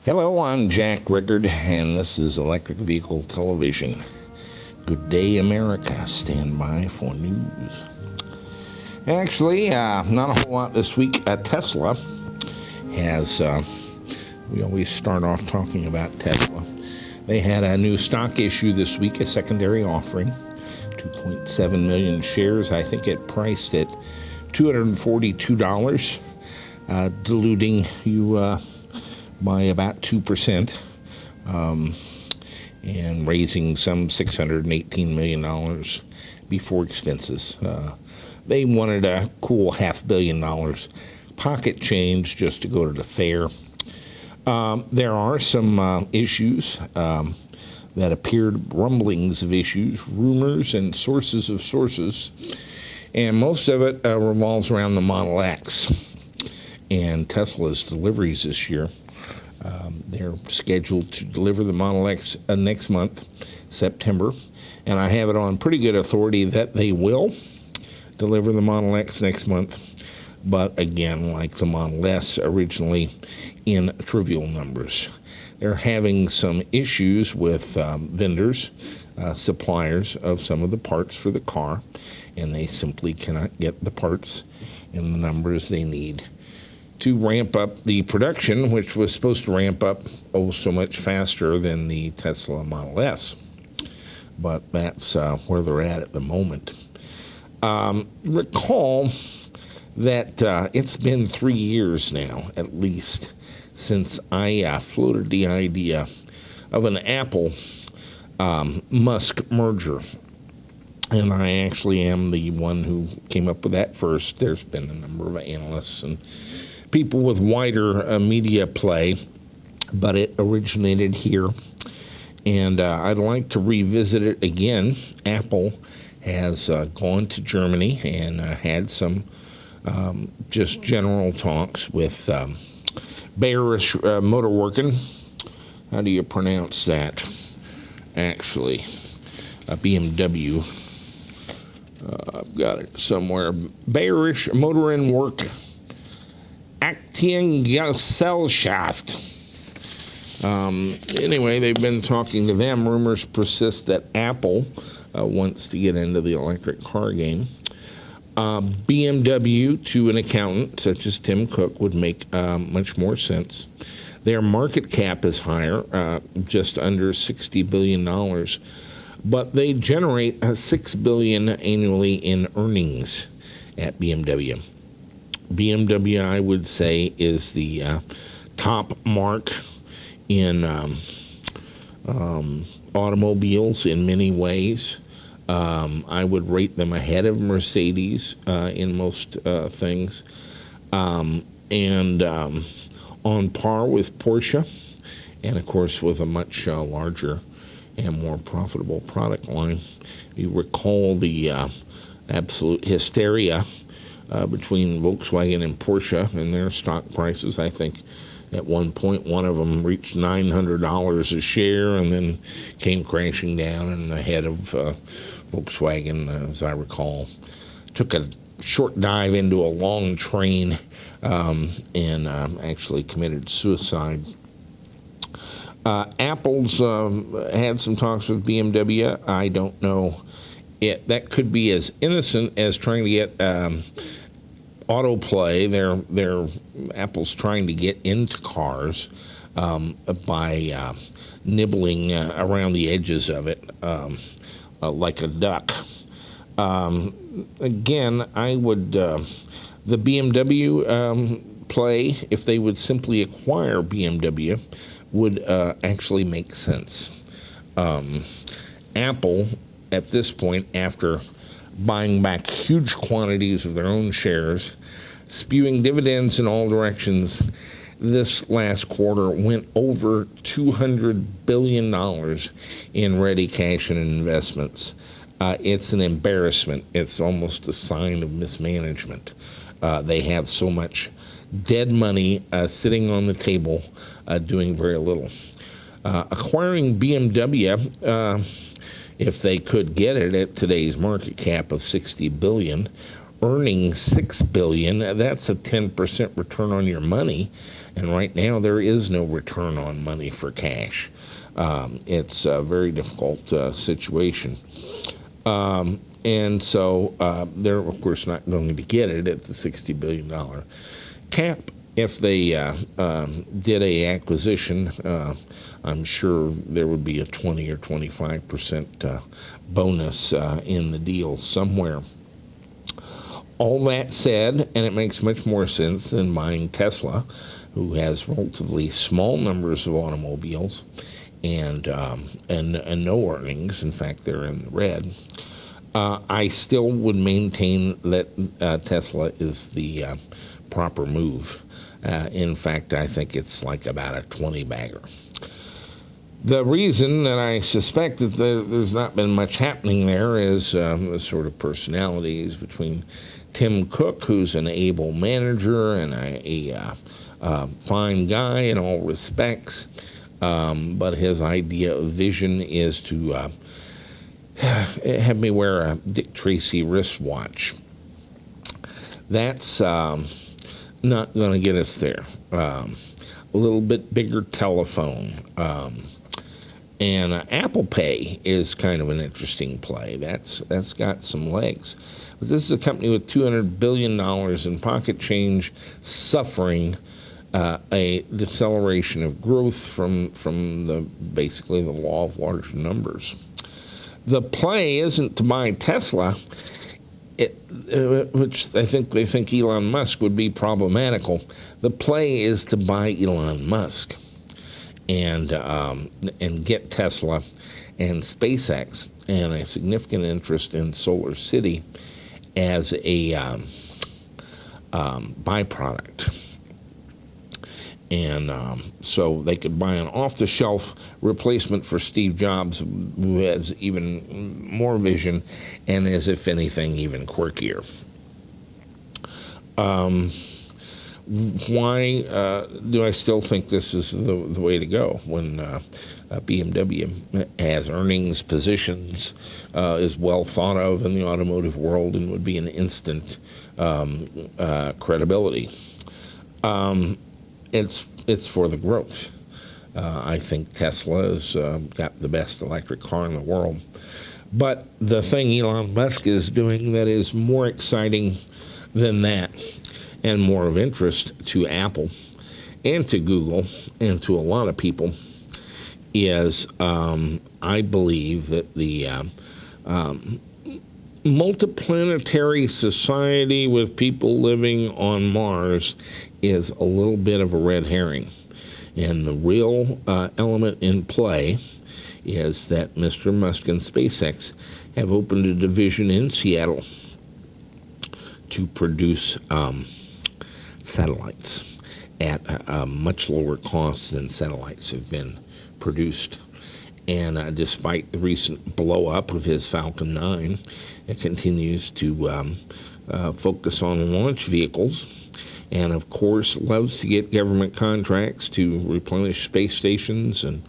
Hello, I'm Jack Rickard, and this is Electric Vehicle Television. Good day, America. Stand by for news. Actually, not a whole lot this week. Tesla has, we always start off talking about Tesla. They had a new stock issue this week, a secondary offering, 2.7 million shares. I think it priced at $242, diluting you by about 2%, and raising some $618 million before expenses. They wanted a cool $500 million pocket change just to go to the fair. There are some issues that appeared, rumblings of issues, rumors, and sources of sources, and most of it revolves around the Model X and Tesla's deliveries this year. They're scheduled to deliver the Model X next month, September, and I have it on pretty good authority that they will deliver the Model X next month, but again, like the Model S originally, in trivial numbers. They're having some issues with vendors, suppliers of some of the parts for the car, and they simply cannot get the parts in the numbers they need to ramp up the production, which was supposed to ramp up so much faster than the Tesla Model S. But that's where they're at the moment. Recall that it's been 3 years now, at least, since I floated the idea of an Apple-Musk merger. And I actually am the one who came up with that first. There's been a number of analysts and people with wider media play, but it originated here, and I'd like to revisit it again. Apple has gone to Germany and had some just general talks with Bayerisch Motorwerken. How do you pronounce that? Actually, BMW. I've got it somewhere. Bayerisch Motorenwerk Aktiengesellschaft. Anyway, they've been talking to them. Rumors persist that Apple wants to get into the electric car game. BMW, to an accountant such as Tim Cook, would make much more sense. Their market cap is higher, just under $60 billion, but they generate $6 billion annually in earnings at BMW. BMW, I would say, is the top mark in automobiles in many ways. I would rate them ahead of Mercedes in most things, and on par with Porsche, and of course with a much larger and more profitable product line. You recall the absolute hysteria between Volkswagen and Porsche and their stock prices. I think at one point one of them reached $900 a share and then came crashing down, and the head of Volkswagen, as I recall, took a short dive into a long train and actually committed suicide. Apple's had some talks with BMW. I don't know. That could be as innocent as trying to get autoplay. They're Apple's trying to get into cars by nibbling around the edges of it like a duck. Again, I would the BMW play, if they would simply acquire BMW, would actually make sense. Apple, at this point, after buying back huge quantities of their own shares, spewing dividends in all directions, this last quarter went over $200 billion in ready cash and investments. It's an embarrassment. It's almost a sign of mismanagement. They have so much dead money sitting on the table, doing very little. Acquiring BMW, if they could get it at today's market cap of $60 billion, earning $6 billion, that's a 10% return on your money. And right now, there is no return on money for cash. It's a very difficult situation. And so they're, of course, not going to get it at the $60 billion cap. If they did a acquisition, I'm sure there would be a 20 or 25% bonus in the deal somewhere. All that said, and it makes much more sense than buying Tesla, who has relatively small numbers of automobiles and no earnings. In fact, they're in the red. I still would maintain that Tesla is the proper move. In fact, I think it's like about a 20-bagger. The reason that I suspect that there's not been much happening there is the sort of personalities between Tim Cook, who's an able manager and a fine guy in all respects, but his idea of vision is to have me wear a Dick Tracy wristwatch. That's not going to get us there. A little bit bigger telephone. And Apple Pay is kind of an interesting play. That's got some legs. But this is a company with $200 billion in pocket change, suffering a deceleration of growth from basically the law of large numbers. The play isn't to buy Tesla, which I think they think Elon Musk would be problematical. The play is to buy Elon Musk and get Tesla and SpaceX and a significant interest in Solar City as a byproduct. And so they could buy an off-the-shelf replacement for Steve Jobs, who has even more vision and is, if anything, even quirkier. Why do I still think this is the way to go when BMW has earnings positions, is well thought of in the automotive world, and would be an instant credibility? It's for the growth. I think Tesla has got the best electric car in the world. But the thing Elon Musk is doing that is more exciting than that and more of interest to Apple and to Google and to a lot of people is I believe that the multiplanetary society with people living on Mars is a little bit of a red herring. And the real element in play is that Mr. Musk and SpaceX have opened a division in Seattle to produce satellites at a much lower cost than satellites have been produced. And despite the recent blow-up of his Falcon 9, it continues to focus on launch vehicles and, of course, loves to get government contracts to replenish space stations and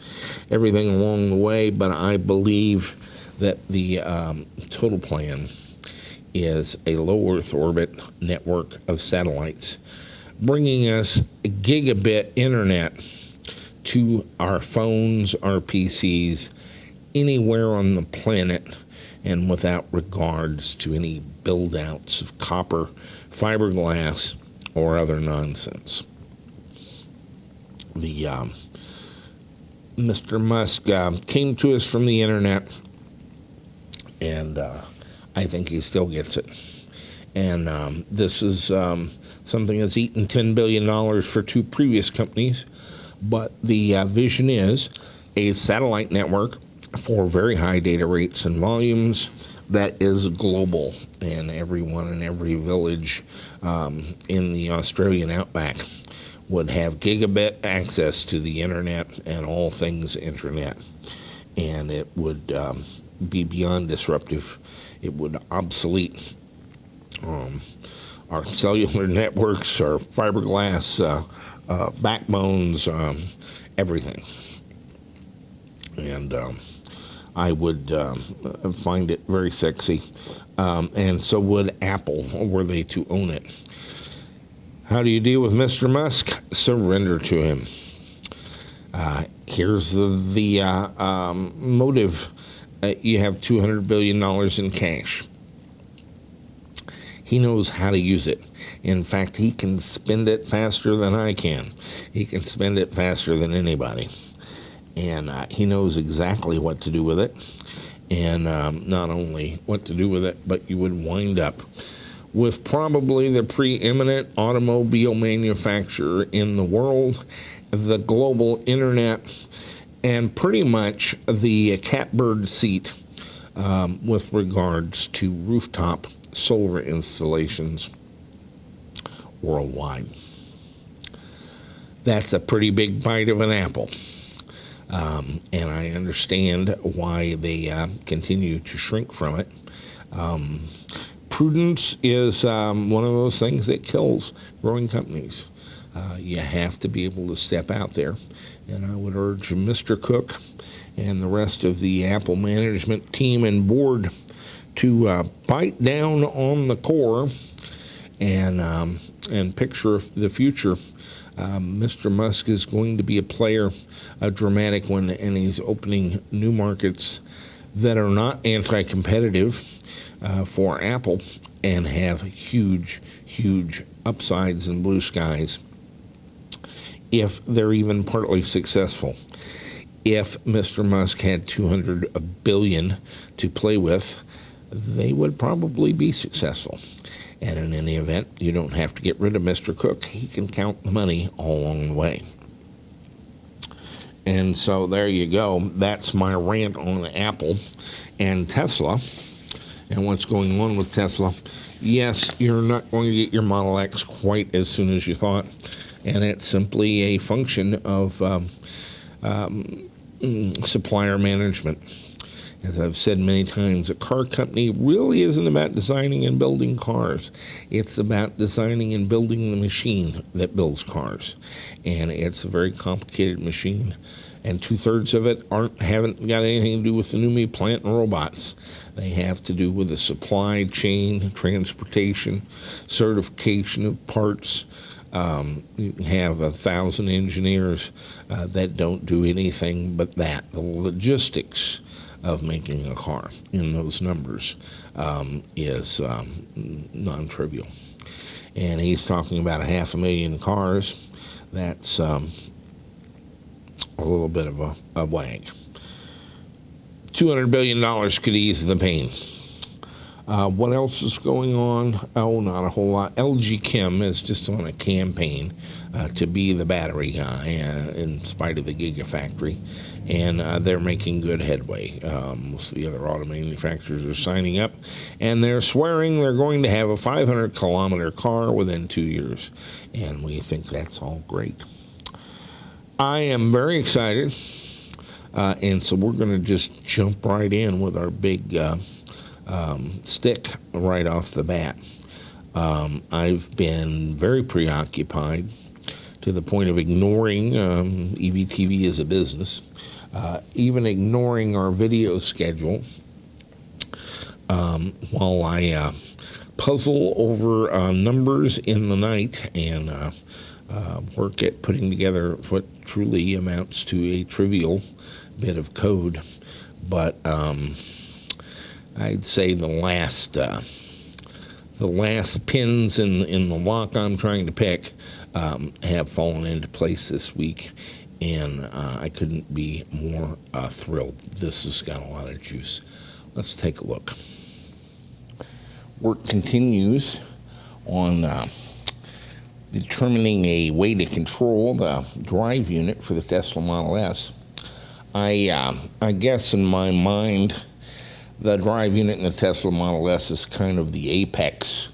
everything along the way. But I believe that the total plan is a low Earth orbit network of satellites, bringing us a gigabit internet to our phones, our PCs, anywhere on the planet, and without regards to any build-outs of copper, fiberglass, or other nonsense. The Mr. Musk came to us from the internet, and I think he still gets it. And this is something that's eaten $10 billion for two previous companies. But the vision is a satellite network for very high data rates and volumes that is global, and everyone in every village in the Australian outback would have gigabit access to the internet and all things internet. And it would be beyond disruptive. It would obsolete our cellular networks, our fiberglass backbones, everything. And I would find it very sexy. And so would Apple, were they to own it. How do you deal with Mr. Musk? surrender to him. Here's the motive. You have $200 billion in cash. He knows how to use it. In fact, he can spend it faster than I can. He can spend it faster than anybody. And he knows exactly what to do with it. And not only what to do with it, but you would wind up with probably the preeminent automobile manufacturer in the world, the global internet, and pretty much the catbird seat with regards to rooftop solar installations worldwide. That's a pretty big bite of an apple. And I understand why they continue to shrink from it. Prudence is one of those things that kills growing companies. You have to be able to step out there. And I would urge Mr. Cook and the rest of the Apple management team and board to bite down on the core and picture the future. Mr. Musk is going to be a player, a dramatic one, and he's opening new markets that are not anti-competitive for Apple and have huge, huge upsides and blue skies if they're even partly successful. If Mr. Musk had $200 billion to play with, they would probably be successful. And in any event, you don't have to get rid of Mr. Cook. He can count the money all along the way. And so there you go. That's my rant on Apple and Tesla and what's going on with Tesla. Yes, you're not going to get your Model X quite as soon as you thought. And it's simply a function of supplier management. As I've said many times, a car company really isn't about designing and building cars. It's about designing and building the machine that builds cars. And it's a very complicated machine. And 2/3 of it haven't got anything to do with the new plant and robots. They have to do with the supply chain, transportation, certification of parts. You have 1,000 engineers that don't do anything but that. The logistics of making a car in those numbers is non-trivial. And he's talking about 500,000 cars. That's a little bit of a wag. $200 billion could ease the pain. What else is going on? Oh, not a whole lot. LG Chem is just on a campaign to be the battery guy in spite of the Gigafactory, and they're making good headway. Most of the other auto manufacturers are signing up, and they're swearing they're going to have a 500-kilometer car within 2 years, and we think that's all great. I am very excited, and so we're going to just jump right in with our big stick right off the bat. I've been very preoccupied to the point of ignoring EVTV as a business, even ignoring our video schedule while I puzzle over numbers in the night and work at putting together what truly amounts to a trivial bit of code. But I'd say the last pins in the lock I'm trying to pick have fallen into place this week, and I couldn't be more thrilled. This has got a lot of juice. Let's take a look. Work continues on determining a way to control the drive unit for the Tesla Model S. I guess in my mind, the drive unit in the Tesla Model S is kind of the apex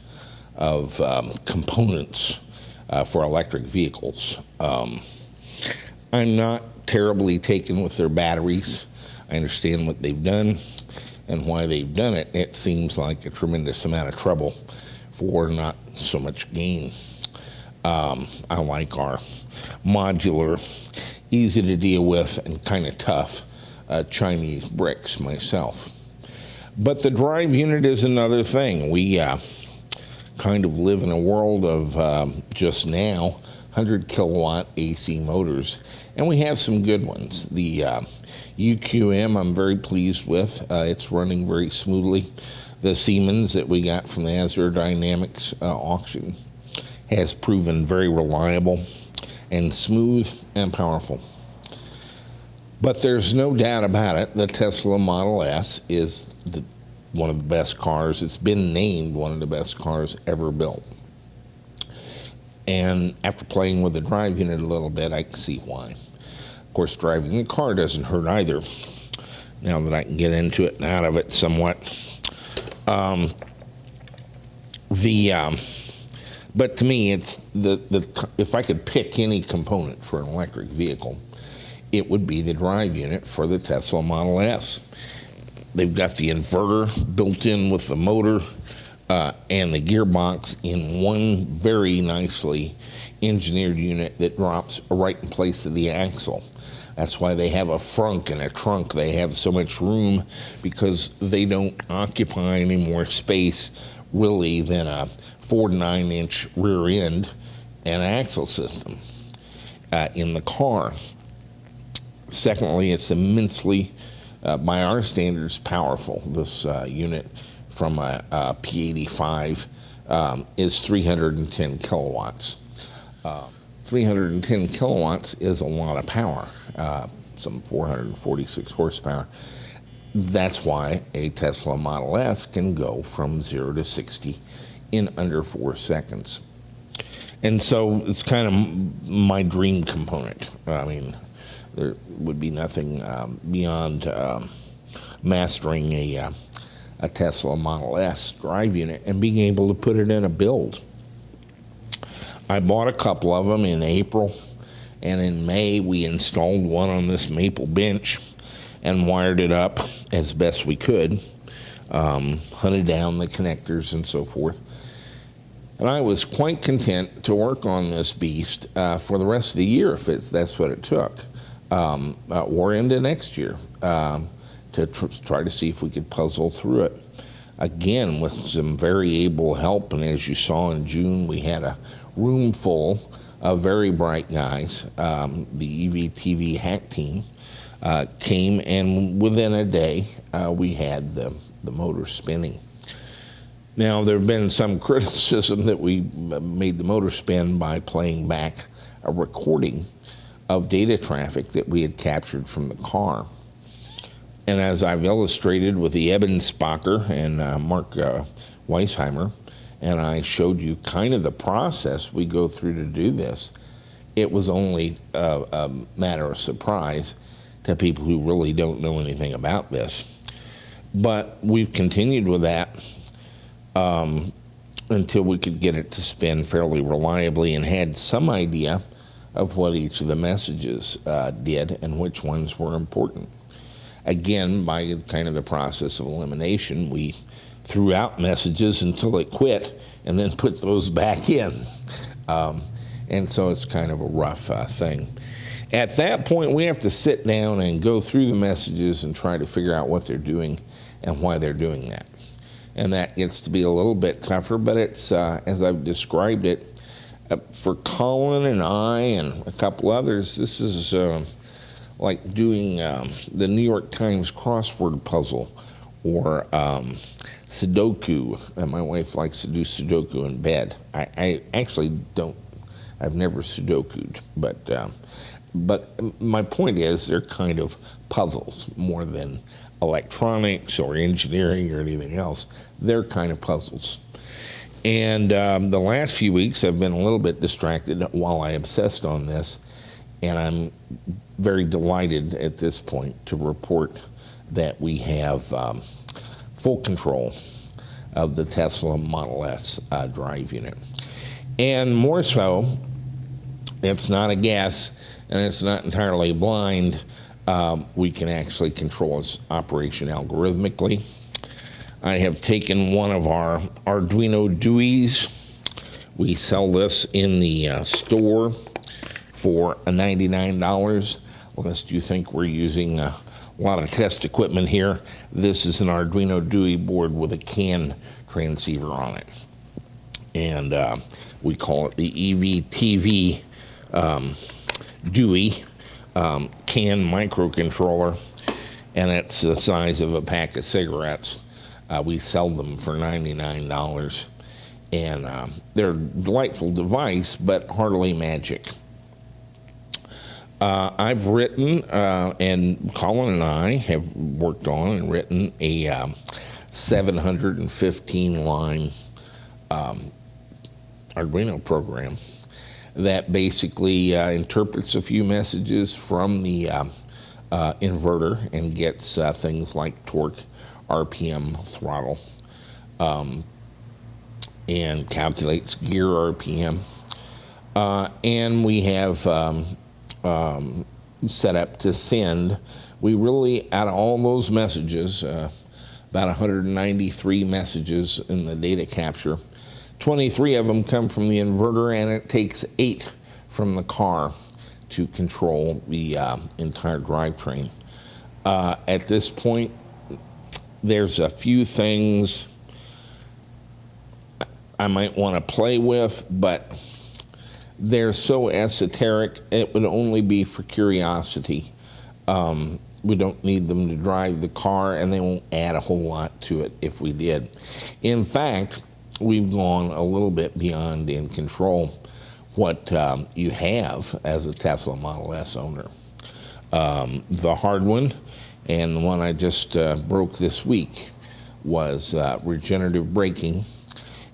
of components for electric vehicles. I'm not terribly taken with their batteries. I understand what they've done and why they've done it. It seems like a tremendous amount of trouble for not so much gain. I like our modular, easy to deal with, and kind of tough Chinese bricks myself. But the drive unit is another thing. We kind of live in a world of just now 100 kilowatt AC motors, and we have some good ones. The UQM I'm very pleased with. It's running very smoothly. The Siemens that we got from the Azure Dynamics auction has proven very reliable and smooth and powerful. But there's no doubt about it, the Tesla Model S is one of the best cars. It's been named one of the best cars ever built. And after playing with the drive unit a little bit, I can see why. Of course, driving the car doesn't hurt either, now that I can get into it and out of it somewhat. But to me, it's if I could pick any component for an electric vehicle, it would be the drive unit for the Tesla Model S. They've got the inverter built in with the motor and the gearbox in one very nicely engineered unit that drops right in place of the axle. That's why they have a frunk and a trunk. They have so much room because they don't occupy any more space really than a 4 to 9 inch rear end and axle system in the car. Secondly, it's immensely, by our standards, powerful. This unit from a P85 is 310 kilowatts. 310 kilowatts is a lot of power, some 446 horsepower. That's why a Tesla Model S can go from 0 to 60 in under 4 seconds. And so it's kind of my dream component. I mean, there would be nothing beyond mastering a Tesla Model S drive unit and being able to put it in a build. I bought a couple of them in April, and in May we installed one on this maple bench and wired it up as best we could, hunted down the connectors and so forth. And I was quite content to work on this beast for the rest of the year if that's what it took, or into next year, to try to see if we could puzzle through it. Again, with some very able help, and as you saw in June, we had a room full of very bright guys. The EVTV hack team came, and within a day, we had the motor spinning. Now, there have been some criticism that we made the motor spin by playing back a recording of data traffic that we had captured from the car. And as I've illustrated with the Ebenspacher and Mark Weisheimer, and I showed you kind of the process we go through to do this, it was only a matter of surprise to people who really don't know anything about this. But we've continued with that until we could get it to spin fairly reliably and had some idea of what each of the messages did and which ones were important. Again, by kind of the process of elimination, we threw out messages until it quit and then put those back in. And so it's kind of a rough thing. At that point, we have to sit down and go through the messages and try to figure out what they're doing and why they're doing that. And that gets to be a little bit tougher, but it's, as I've described it, for Colin and I and a couple others, this is like doing the New York Times crossword puzzle or Sudoku. My wife likes to do Sudoku in bed. I actually don't. I've never Sudoku'd, but my point is they're kind of puzzles more than electronics or engineering or anything else. They're kind of puzzles. And the last few weeks I've been a little bit distracted while I obsessed on this, and I'm very delighted at this point to report that we have full control of the Tesla Model S drive unit. And more so, it's not a guess, and it's not entirely blind. We can actually control its operation algorithmically. I have taken one of our Arduino Duis. We sell this in the store for $99. Lest you think we're using a lot of test equipment here, this is an Arduino Dui board with a CAN transceiver on it. And we call it the EVTV Dewey CAN microcontroller, and it's the size of a pack of cigarettes. We sell them for $99, and they're a delightful device, but hardly magic. I've written, and Colin and I have worked on and written a 715-line Arduino program that basically interprets a few messages from the inverter and gets things like torque, RPM, throttle, and calculates gear RPM. And we have set up to send. We really, out of all those messages, about 193 messages in the data capture, 23 of them come from the inverter, and it takes 8 from the car to control the entire drivetrain. At this point, there's a few things I might want to play with, but they're so esoteric, it would only be for curiosity. We don't need them to drive the car, and they won't add a whole lot to it if we did. In fact, we've gone a little bit beyond in control what you have as a Tesla Model S owner. The hard one, and the one I just broke this week, was regenerative braking.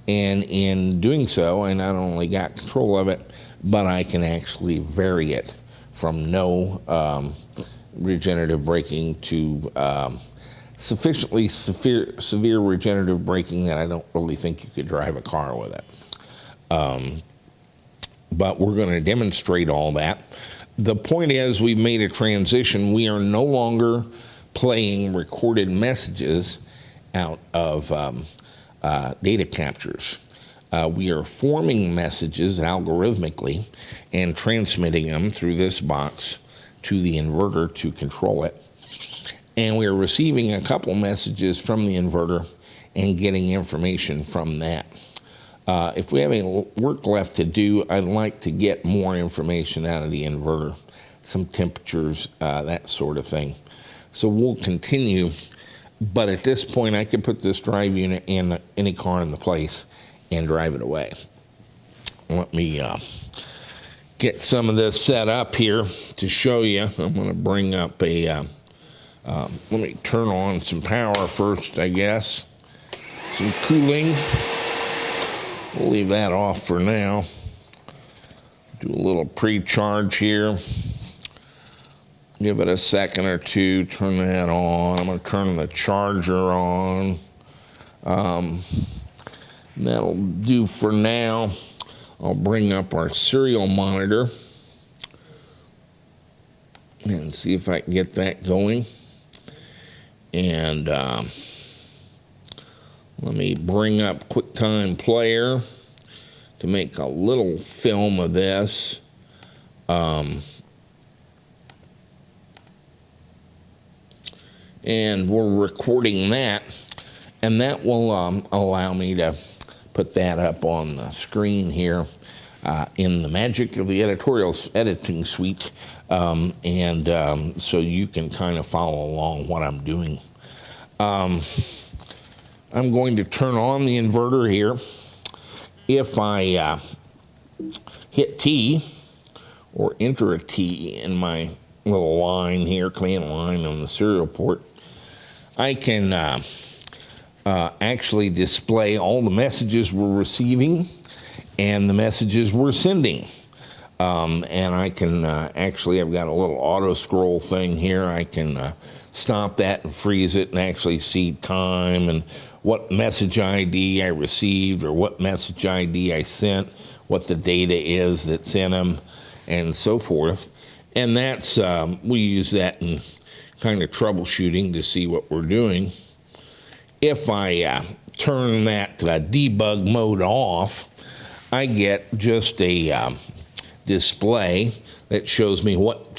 And in doing so, I not only got control of it, but I can actually vary it from no regenerative braking to sufficiently severe regenerative braking that I don't really think you could drive a car with it. But we're going to demonstrate all that. The point is, we've made a transition. We are no longer playing recorded messages out of data captures. We are forming messages algorithmically and transmitting them through this box to the inverter to control it. And we are receiving a couple messages from the inverter and getting information from that. If we have any work left to do, I'd like to get more information out of the inverter, some temperatures, that sort of thing. So we'll continue, but at this point I could put this drive unit in any car in the place and drive it away. Let me get some of this set up here to show you. I'm going to bring up a, let me turn on some power first, I guess. Some cooling. We'll leave that off for now. Do a little pre-charge here. Give it a second or two, turn that on. I'm going to turn the charger on. That'll do for now. I'll bring up our serial monitor and see if I can get that going. And let me bring up QuickTime Player to make a little film of this. And we're recording that, and that will allow me to put that up on the screen here in the magic of the editing suite, and so you can kind of follow along what I'm doing. I'm going to turn on the inverter here. If I hit T or enter a T in my little line here, command line on the serial port, I can actually display all the messages we're receiving and the messages we're sending. And I can actually, I've got a little auto scroll thing here. I can stop that and freeze it and actually see time and what message ID I received or what message ID I sent, what the data is that's in them, and so forth. And that's, we use that in kind of troubleshooting to see what we're doing. If I turn that debug mode off, I get just a display that shows me what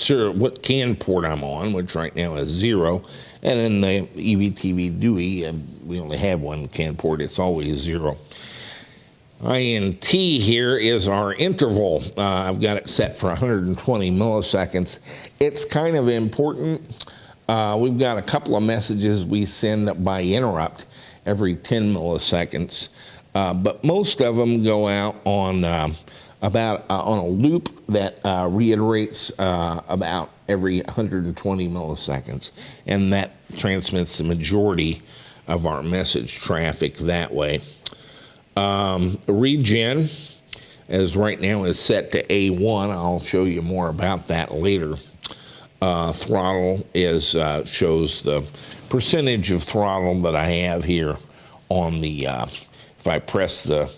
CAN port I'm on, which right now is 0. And in the EVTV Dewey, we only have one CAN port. It's always 0. INT here is our interval. I've got it set for 120 milliseconds. It's kind of important. We've got a couple of messages we send by interrupt every 10 milliseconds, but most of them go out on on a loop that reiterates about every 120 milliseconds, and that transmits the majority of our message traffic that way. Regen, as right now, is set to A1. I'll show you more about that later. Throttle is shows the percentage of throttle that I have here on the, if I press the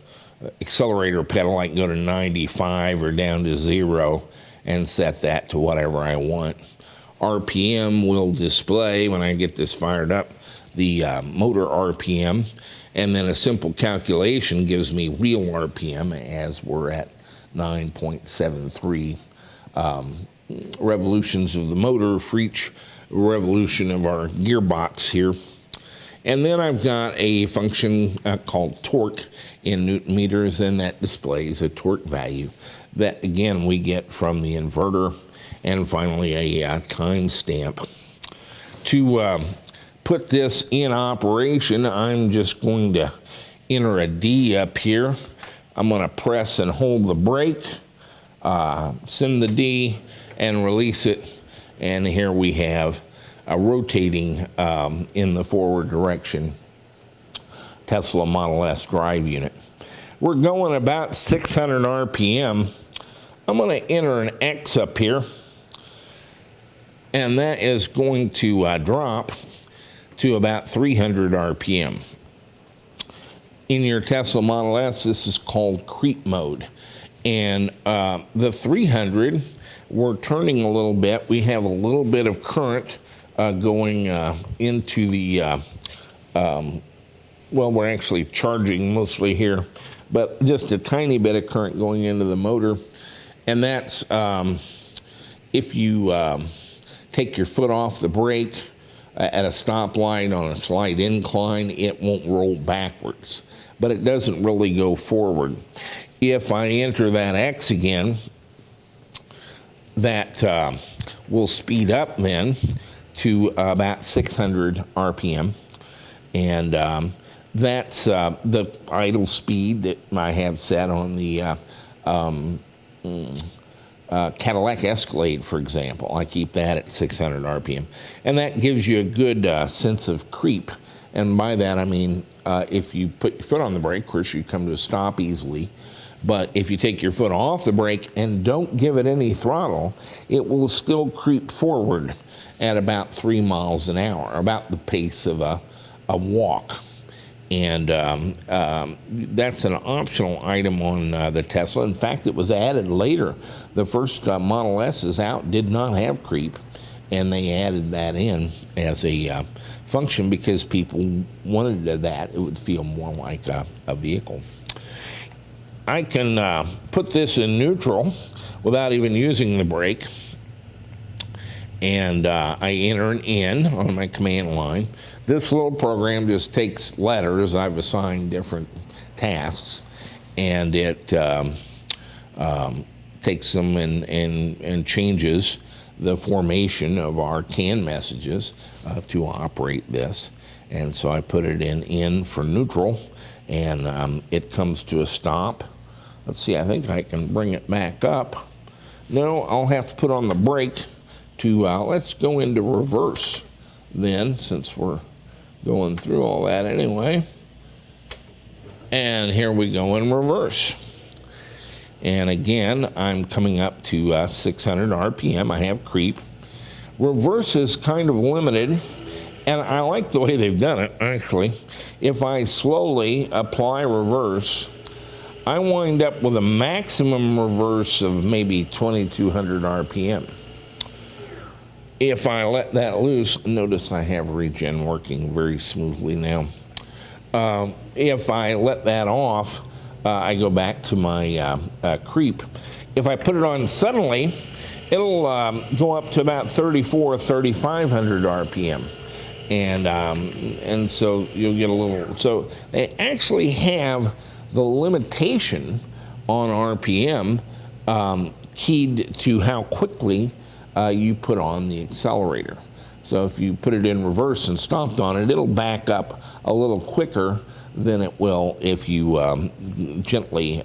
accelerator pedal, I can go to 95 or down to 0 and set that to whatever I want. RPM will display, when I get this fired up, the motor RPM, and then a simple calculation gives me real RPM, as we're at 9.73 revolutions of the motor for each revolution of our gearbox here. And then I've got a function called torque in Newton meters, and that displays a torque value that, again, we get from the inverter. And finally, a timestamp. To put this in operation, I'm just going to enter a D up here. I'm going to press and hold the brake, send the D, and release it. And here we have a rotating in the forward direction Tesla Model S drive unit. We're going about 600 RPM. I'm going to enter an X up here, and that is going to drop to about 300 RPM. In your Tesla Model S, this is called creep mode. And the 300, we're turning a little bit. We have a little bit of current going into the, well, we're actually charging mostly here, but just a tiny bit of current going into the motor. And that's if you take your foot off the brake at a stoplight on a slight incline, it won't roll backwards, but it doesn't really go forward. If I enter that X again, that will speed up then to about 600 RPM, and that's the idle speed that I have set on the Cadillac Escalade, for example. I keep that at 600 RPM, and that gives you a good sense of creep. And by that I mean if you put your foot on the brake, of course you come to a stop easily. But if you take your foot off the brake and don't give it any throttle, it will still creep forward at about 3 miles an hour, about the pace of a walk. And that's an optional item on the Tesla. In fact, it was added later. The first Model S's out did not have creep, and they added that in as a function because people wanted that. It would feel more like a vehicle. I can put this in neutral without even using the brake, and I enter an N on my command line. This little program just takes letters. I've assigned different tasks, and it takes them and changes the formation of our CAN messages to operate this. And so I put it in N for neutral, and it comes to a stop. Let's see, I think I can bring it back up. No, I'll have to put on the brake to, let's go into reverse then, since we're going through all that anyway. And here we go in reverse. And again, I'm coming up to 600 RPM. I have creep. Reverse is kind of limited, and I like the way they've done it, actually. If I slowly apply reverse, I wind up with a maximum reverse of maybe 2200 RPM. If I let that loose, notice I have regen working very smoothly now. If I let that off, I go back to my creep. If I put it on suddenly, it'll go up to about 3,500 RPM. And so you'll get a little, so they actually have the limitation on RPM keyed to how quickly you put on the accelerator. So if you put it in reverse and stomped on it, it'll back up a little quicker than it will if you gently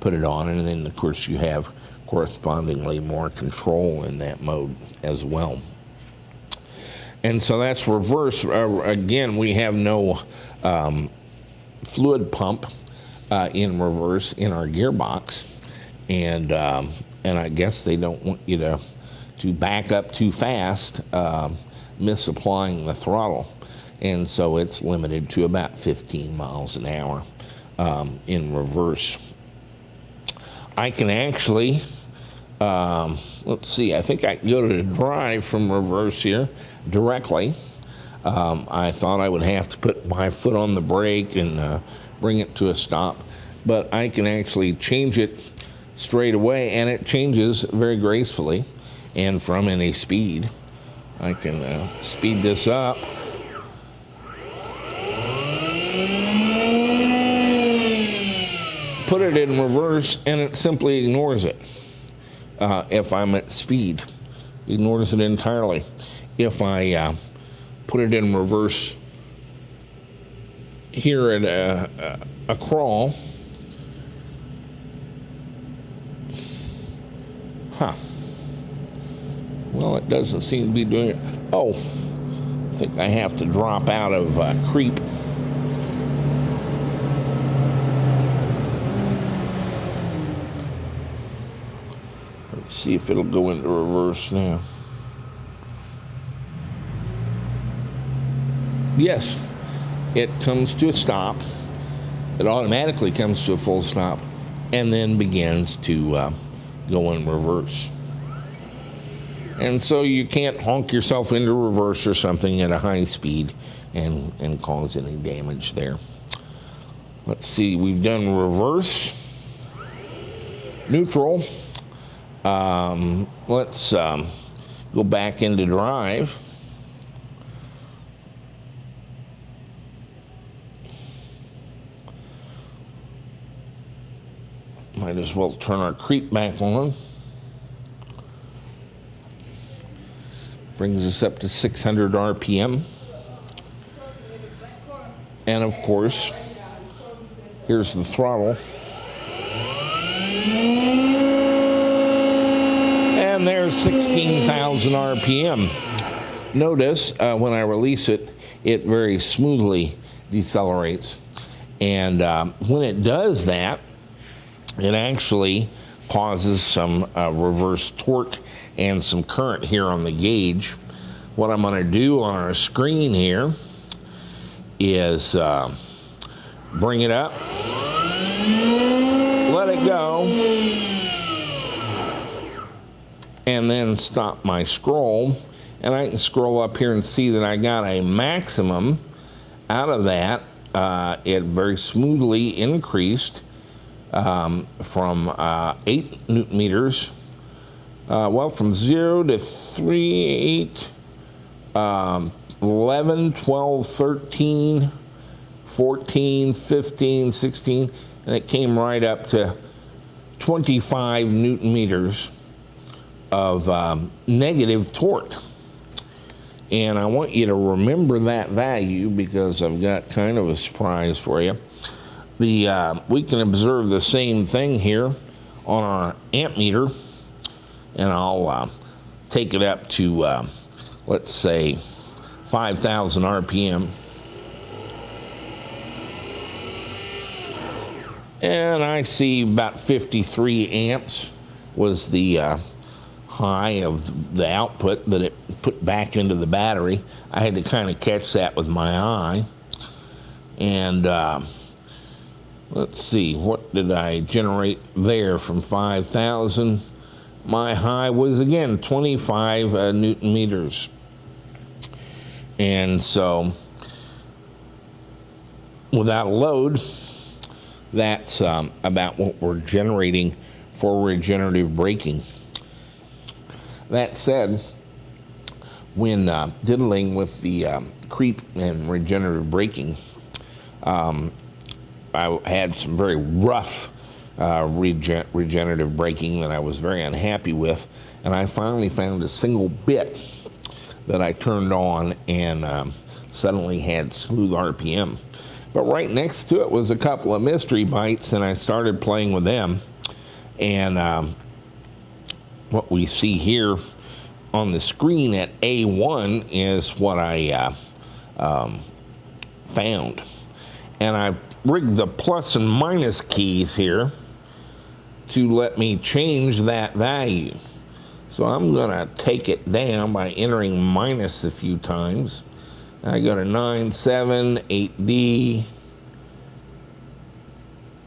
put it on. And then, of course, you have correspondingly more control in that mode as well. And so that's reverse. Again, we have no fluid pump in reverse in our gearbox. And I guess they don't want you to back up too fast, misapplying the throttle. And so it's limited to about 15 miles an hour in reverse. I can actually, let's see, I think I can go to drive from reverse here directly. I thought I would have to put my foot on the brake and bring it to a stop, but I can actually change it straight away, and it changes very gracefully and from any speed. I can speed this up. Put it in reverse, and it simply ignores it. If I'm at speed, ignores it entirely. If I put it in reverse here at a crawl, well, it doesn't seem to be doing it. Oh, I think I have to drop out of creep. Let's see if it'll go into reverse now. Yes, it comes to a stop. It automatically comes to a full stop and then begins to go in reverse. And so you can't honk yourself into reverse or something at a high speed and cause any damage there. Let's see, we've done reverse, neutral. Let's go back into drive. Might as well turn our creep back on. Brings us up to 600 RPM. And of course, here's the throttle. And there's 16,000 RPM. Notice when I release it, it very smoothly decelerates. And when it does that, it actually causes some reverse torque and some current here on the gauge. What I'm going to do on our screen here is bring it up, let it go, and then stop my scroll. And I can scroll up here and see that I got a maximum out of that. It very smoothly increased from 8 newton meters, well, from 0 to 3, 8, 11, 12, 13, 14, 15, 16, and it came right up to 25 newton meters of negative torque. And I want you to remember that value because I've got kind of a surprise for you. We can observe the same thing here on our amp meter, and I'll take it up to, let's say, 5,000 RPM. And I see about 53 amps was the high of the output that it put back into the battery. I had to kind of catch that with my eye. And let's see, what did I generate there from 5,000? My high was, again, 25 newton meters. And so, without a load, that's about what we're generating for regenerative braking. That said, when diddling with the creep and regenerative braking, I had some very rough regenerative braking that I was very unhappy with, and I finally found a single bit that I turned on and suddenly had smooth RPM. But right next to it was a couple of mystery bites, and I started playing with them. And what we see here on the screen at A1 is what I found. And I rigged the plus and minus keys here to let me change that value. So I'm going to take it down by entering minus a few times. I go to 9, 7, 8D.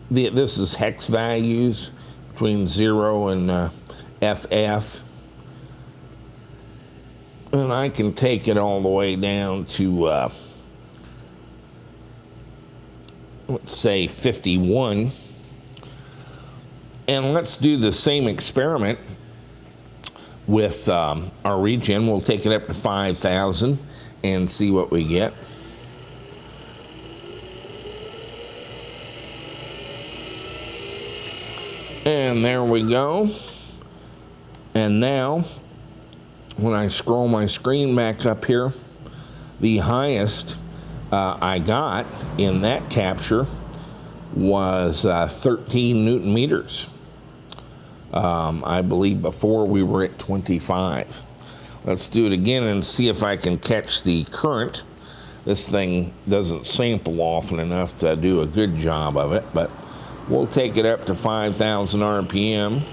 This is hex values between 0 and FF. And I can take it all the way down to, let's say, 51. And let's do the same experiment with our regen. We'll take it up to 5,000 and see what we get. And there we go. And now, when I scroll my screen back up here, the highest I got in that capture was 13 Newton meters. I believe before we were at 25. Let's do it again and see if I can catch the current. This thing doesn't sample often enough to do a good job of it, but we'll take it up to 5,000 RPM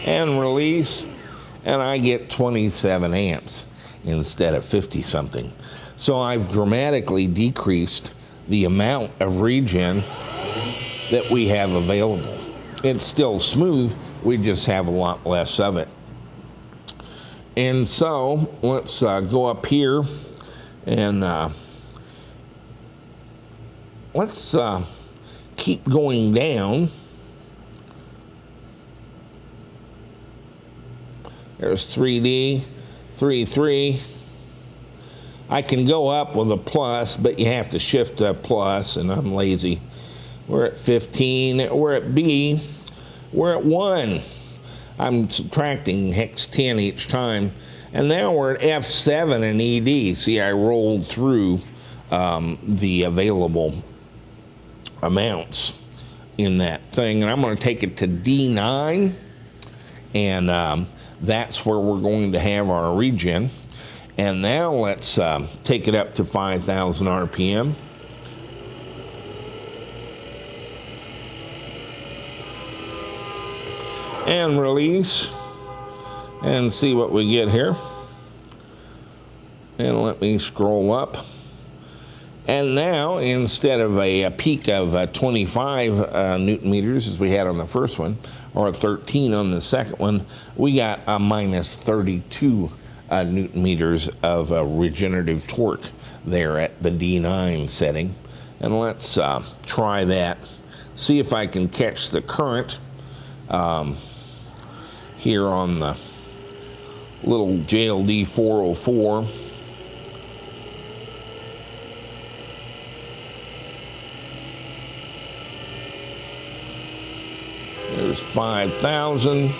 and release, and I get 27 amps instead of 50 something. So I've dramatically decreased the amount of regen that we have available. It's still smooth, we just have a lot less of it. And so let's go up here and let's keep going down. There's 3D, 3. I can go up with a plus, but you have to shift a plus, and I'm lazy. We're at 15. We're at B. We're at 1. I'm subtracting hex 10 each time. And now we're at F7 and ED. See, I rolled through the available amounts in that thing. And I'm going to take it to D9. And that's where we're going to have our regen. And now let's take it up to 5,000 RPM. And release. And see what we get here. And let me scroll up. And now, instead of a peak of 25 Newton meters, as we had on the first one, or 13 on the second one, we got a minus 32 Newton meters of regenerative torque there at the D9 setting. And let's try that. See if I can catch the current here on the little JLD 404. There's 5,000.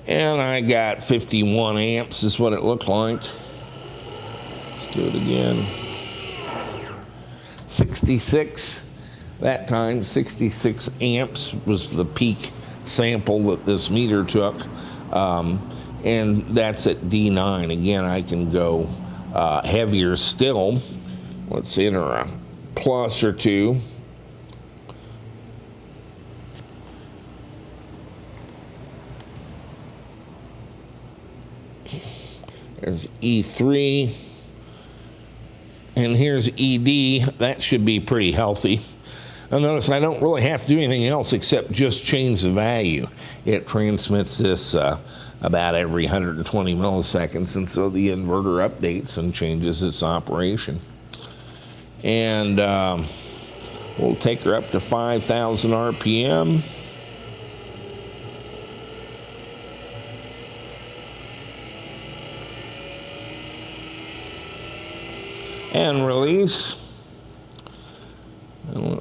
And I got 51 amps is what it looked like. Let's do it again. 66. That time, 66 amps was the peak sample that this meter took. And that's at D9. Again, I can go heavier still. Let's enter a plus or two. There's E3. And here's ED. That should be pretty healthy. Now notice I don't really have to do anything else except just change the value. It transmits this about every 120 milliseconds, and so the inverter updates and changes its operation. And we'll take her up to 5,000 RPM. And release.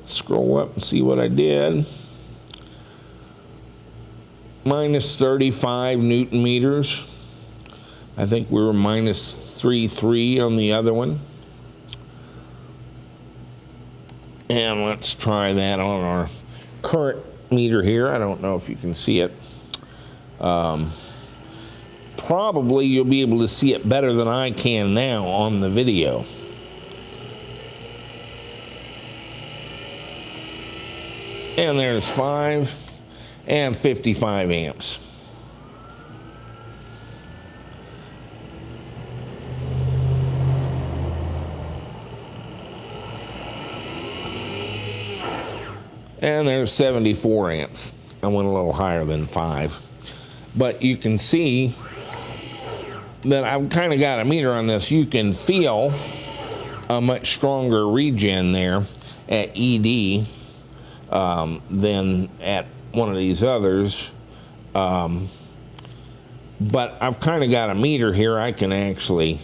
scroll up and see what I did. Minus 35 Newton meters. I think we were minus 3.3 on the other one. And let's try that on our current meter here. I don't know if you can see it. Probably you'll be able to see it better than I can now on the video. And there's 5 and 55 amps. And there's 74 amps. I went a little higher than 5. But you can see that I've kind of got a meter on this. You can feel a much stronger regen there at ED than at one of these others. But I've kind of got a meter here. I can actually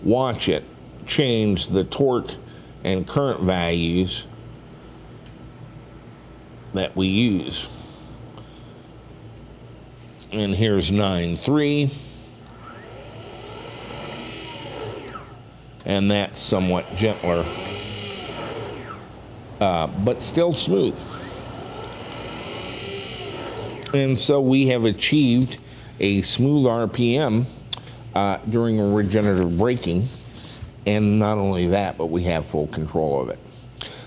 watch it change the torque and current values that we use. And here's 9.3. And that's somewhat gentler, but still smooth. And so we have achieved a smooth RPM during regenerative braking. And not only that, but we have full control of it.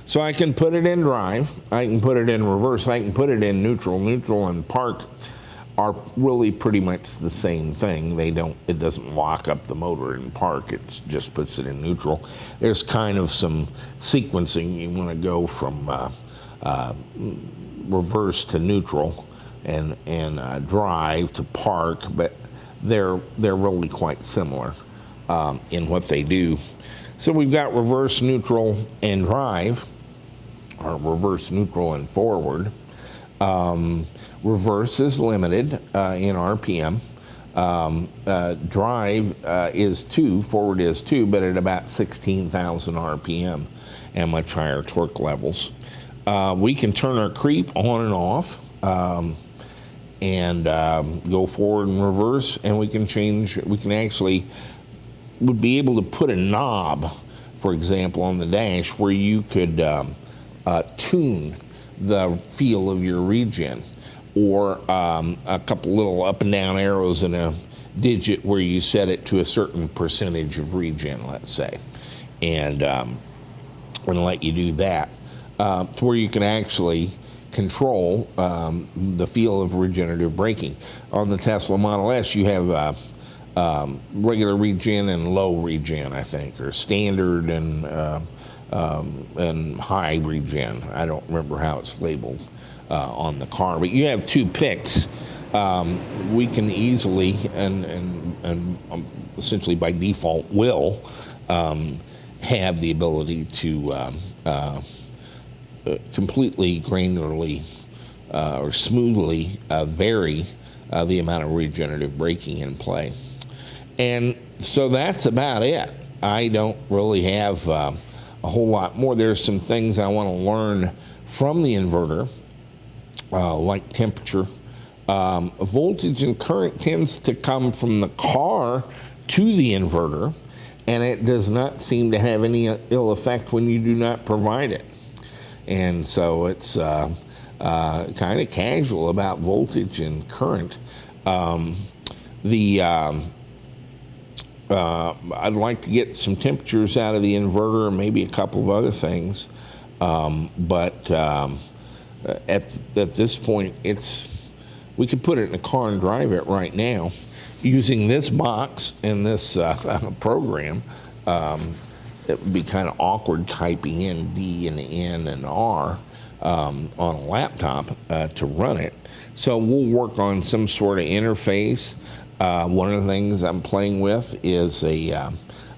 So I can put it in drive, I can put it in reverse, I can put it in neutral. Neutral and park are really pretty much the same thing. It doesn't lock up the motor in park, it just puts it in neutral. There's kind of some sequencing. You want to go from reverse to neutral and drive to park, but they're really quite similar in what they do. So we've got reverse, neutral, and drive, or reverse, neutral, and forward. Reverse is limited in RPM. Drive is 2, forward is 2, but at about 16,000 RPM and much higher torque levels. We can turn our creep on and off and go forward and reverse, and we can actually would be able to put a knob, for example, on the dash where you could tune the feel of your regen, or a couple little up and down arrows in a digit where you set it to a certain percentage of regen, let's say, and I'm going to let you do that to where you can actually control the feel of regenerative braking. On the Tesla Model S, you have regular regen and low regen, I think, or standard and high regen. I don't remember how it's labeled on the car, but you have 2 picks. We can easily and essentially by default will have the ability to completely granularly or smoothly vary the amount of regenerative braking in play. And so that's about it. I don't really have a whole lot more. There's some things I want to learn from the inverter, like temperature. Voltage and current tends to come from the car to the inverter, and it does not seem to have any ill effect when you do not provide it. And so it's kind of casual about voltage and current. I'd like to get some temperatures out of the inverter and maybe a couple of other things. But at this point, we could put it in a car and drive it right now using this box and this program. It would be kind of awkward typing in D and N and R on a laptop to run it. So we'll work on some sort of interface. One of the things I'm playing with is a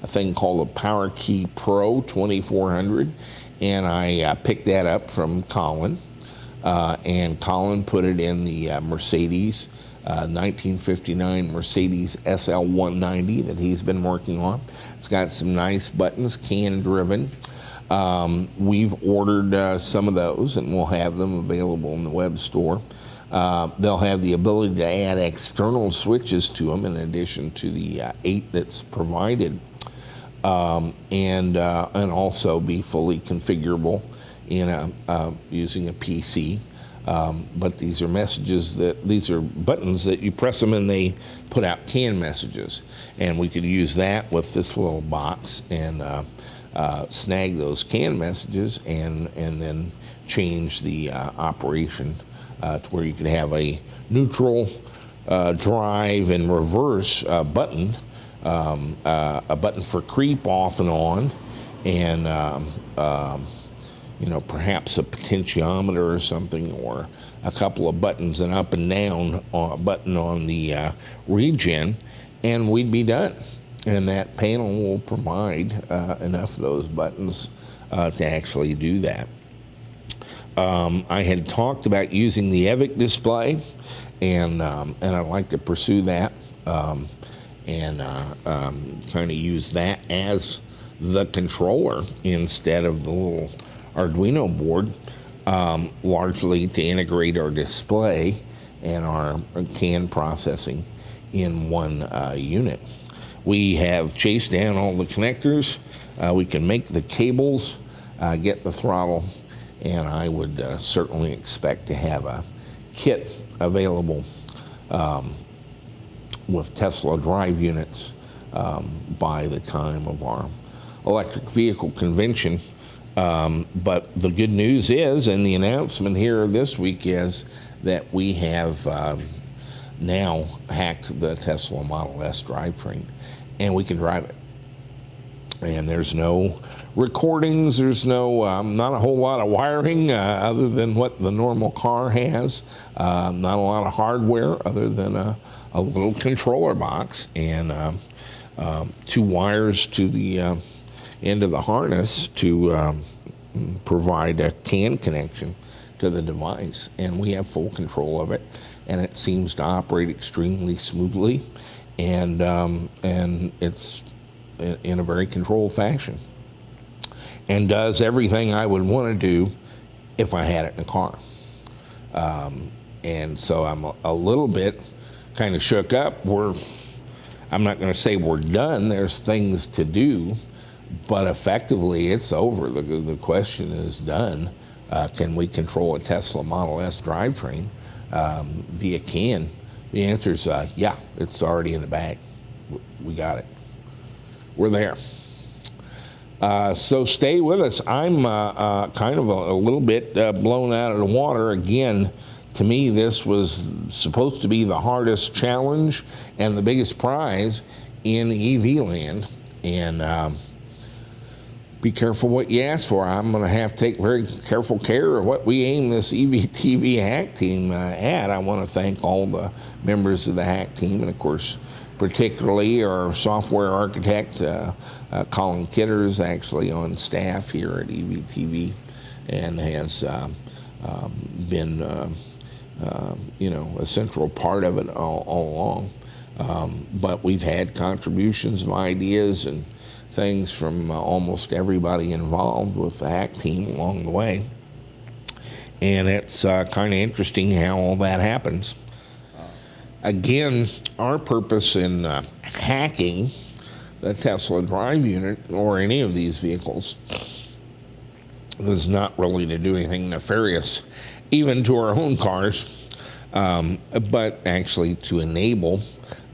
thing called the Power Key Pro 2400, and I picked that up from Colin, and Colin put it in the Mercedes 1959 Mercedes SL 190 that he's been working on. It's got some nice buttons, CAN driven. We've ordered some of those, and we'll have them available in the web store. They'll have the ability to add external switches to them in addition to the 8 that's provided, and also be fully configurable in using a PC. But these are these are buttons that you press them and they put out CAN messages, and we could use that with this little box and snag those CAN messages and then change the operation to where you could have a neutral, drive, and reverse button, a button for creep off and on, and perhaps a potentiometer or something, or a couple of buttons, an up and down button on the regen, and we'd be done. And that panel will provide enough of those buttons to actually do that. I had talked about using the EVTV display, and I'd like to pursue that and kind of use that as the controller instead of the little Arduino board, largely to integrate our display and our CAN processing in one unit. We have chased down all the connectors. We can make the cables, get the throttle, and I would certainly expect to have a kit available with Tesla drive units by the time of our electric vehicle convention. But the good news is, and the announcement here this week is, that we have now hacked the Tesla Model S drivetrain, and we can drive it. And there's no recordings, there's no, not a whole lot of wiring other than what the normal car has, not a lot of hardware other than a little controller box and 2 wires to the end of the harness to provide a CAN connection to the device, and we have full control of it, and it seems to operate extremely smoothly, and it's in a very controlled fashion, and does everything I would want to do if I had it in a car. And so I'm a little bit kind of shook up. I'm not going to say we're done. There's things to do, but effectively it's over. The question is done. Can we control a Tesla Model S drivetrain via CAN? The answer is yeah, it's already in the bag. We got it. We're there. So stay with us. I'm kind of a little bit blown out of the water. Again, to me, this was supposed to be the hardest challenge and the biggest prize in EV land. And be careful what you ask for. I'm going to have to take very careful care of what we aim this EVTV hack team at. I want to thank all the members of the hack team, and of course, particularly our software architect, Colin Kidder, is actually on staff here at EVTV and has been a central part of it all along. But we've had contributions of ideas and things from almost everybody involved with the hack team along the way. And it's kind of interesting how all that happens. Again, our purpose in hacking the Tesla drive unit or any of these vehicles is not really to do anything nefarious, even to our own cars, but actually to enable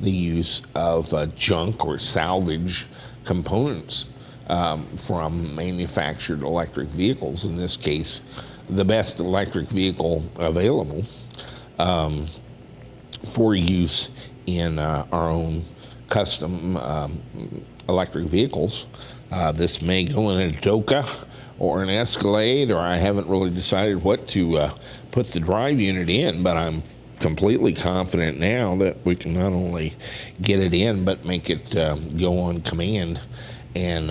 the use of junk or salvage components from manufactured electric vehicles, in this case, the best electric vehicle available, for use in our own custom electric vehicles. This may go in a Doka or an Escalade, or I haven't really decided what to put the drive unit in, but I'm completely confident now that we can not only get it in, but make it go on command and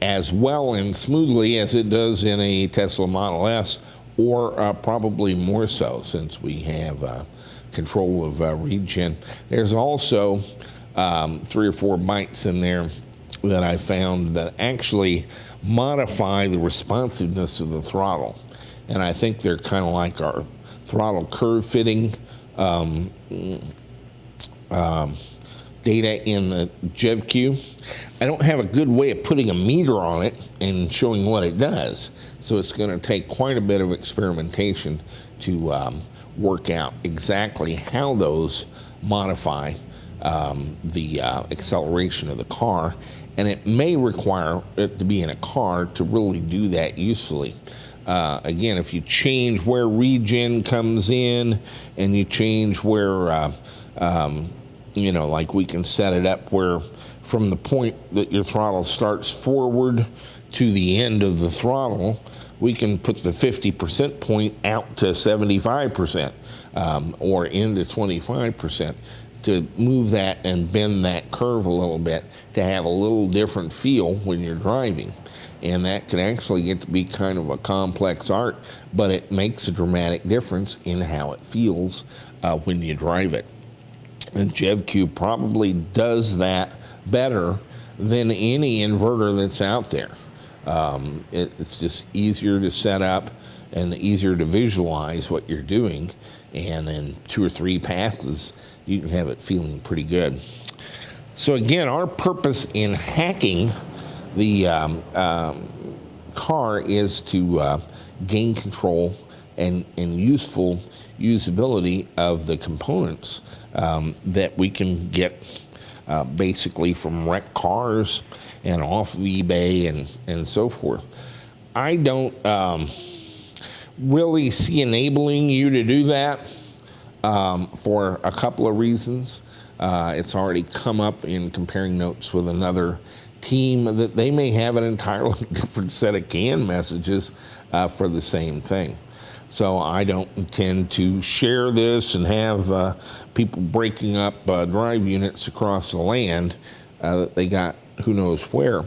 as well and smoothly as it does in a Tesla Model S, or probably more so, since we have control of regen. There's also 3 or 4 bytes in there that I found that actually modify the responsiveness of the throttle. And I think they're kind of like our throttle curve fitting data in the JevQ. I don't have a good way of putting a meter on it and showing what it does. So it's going to take quite a bit of experimentation to work out exactly how those modify the acceleration of the car. And it may require it to be in a car to really do that usefully. Again, if you change where regen comes in and you change where, like we can set it up where from the point that your throttle starts forward to the end of the throttle, we can put the 50% point out to 75% or into 25% to move that and bend that curve a little bit to have a little different feel when you're driving. And that can actually get to be kind of a complex art, but it makes a dramatic difference in how it feels when you drive it. And JevQ probably does that better than any inverter that's out there. It's just easier to set up and easier to visualize what you're doing, and in 2 or 3 passes you can have it feeling pretty good. So again, our purpose in hacking the car is to gain control and useful usability of the components that we can get basically from wrecked cars and off of eBay and so forth. I don't really see enabling you to do that for a couple of reasons. It's already come up in comparing notes with another team that they may have an entirely different set of CAN messages for the same thing. So I don't intend to share this and have people breaking up drive units across the land that they got who knows where.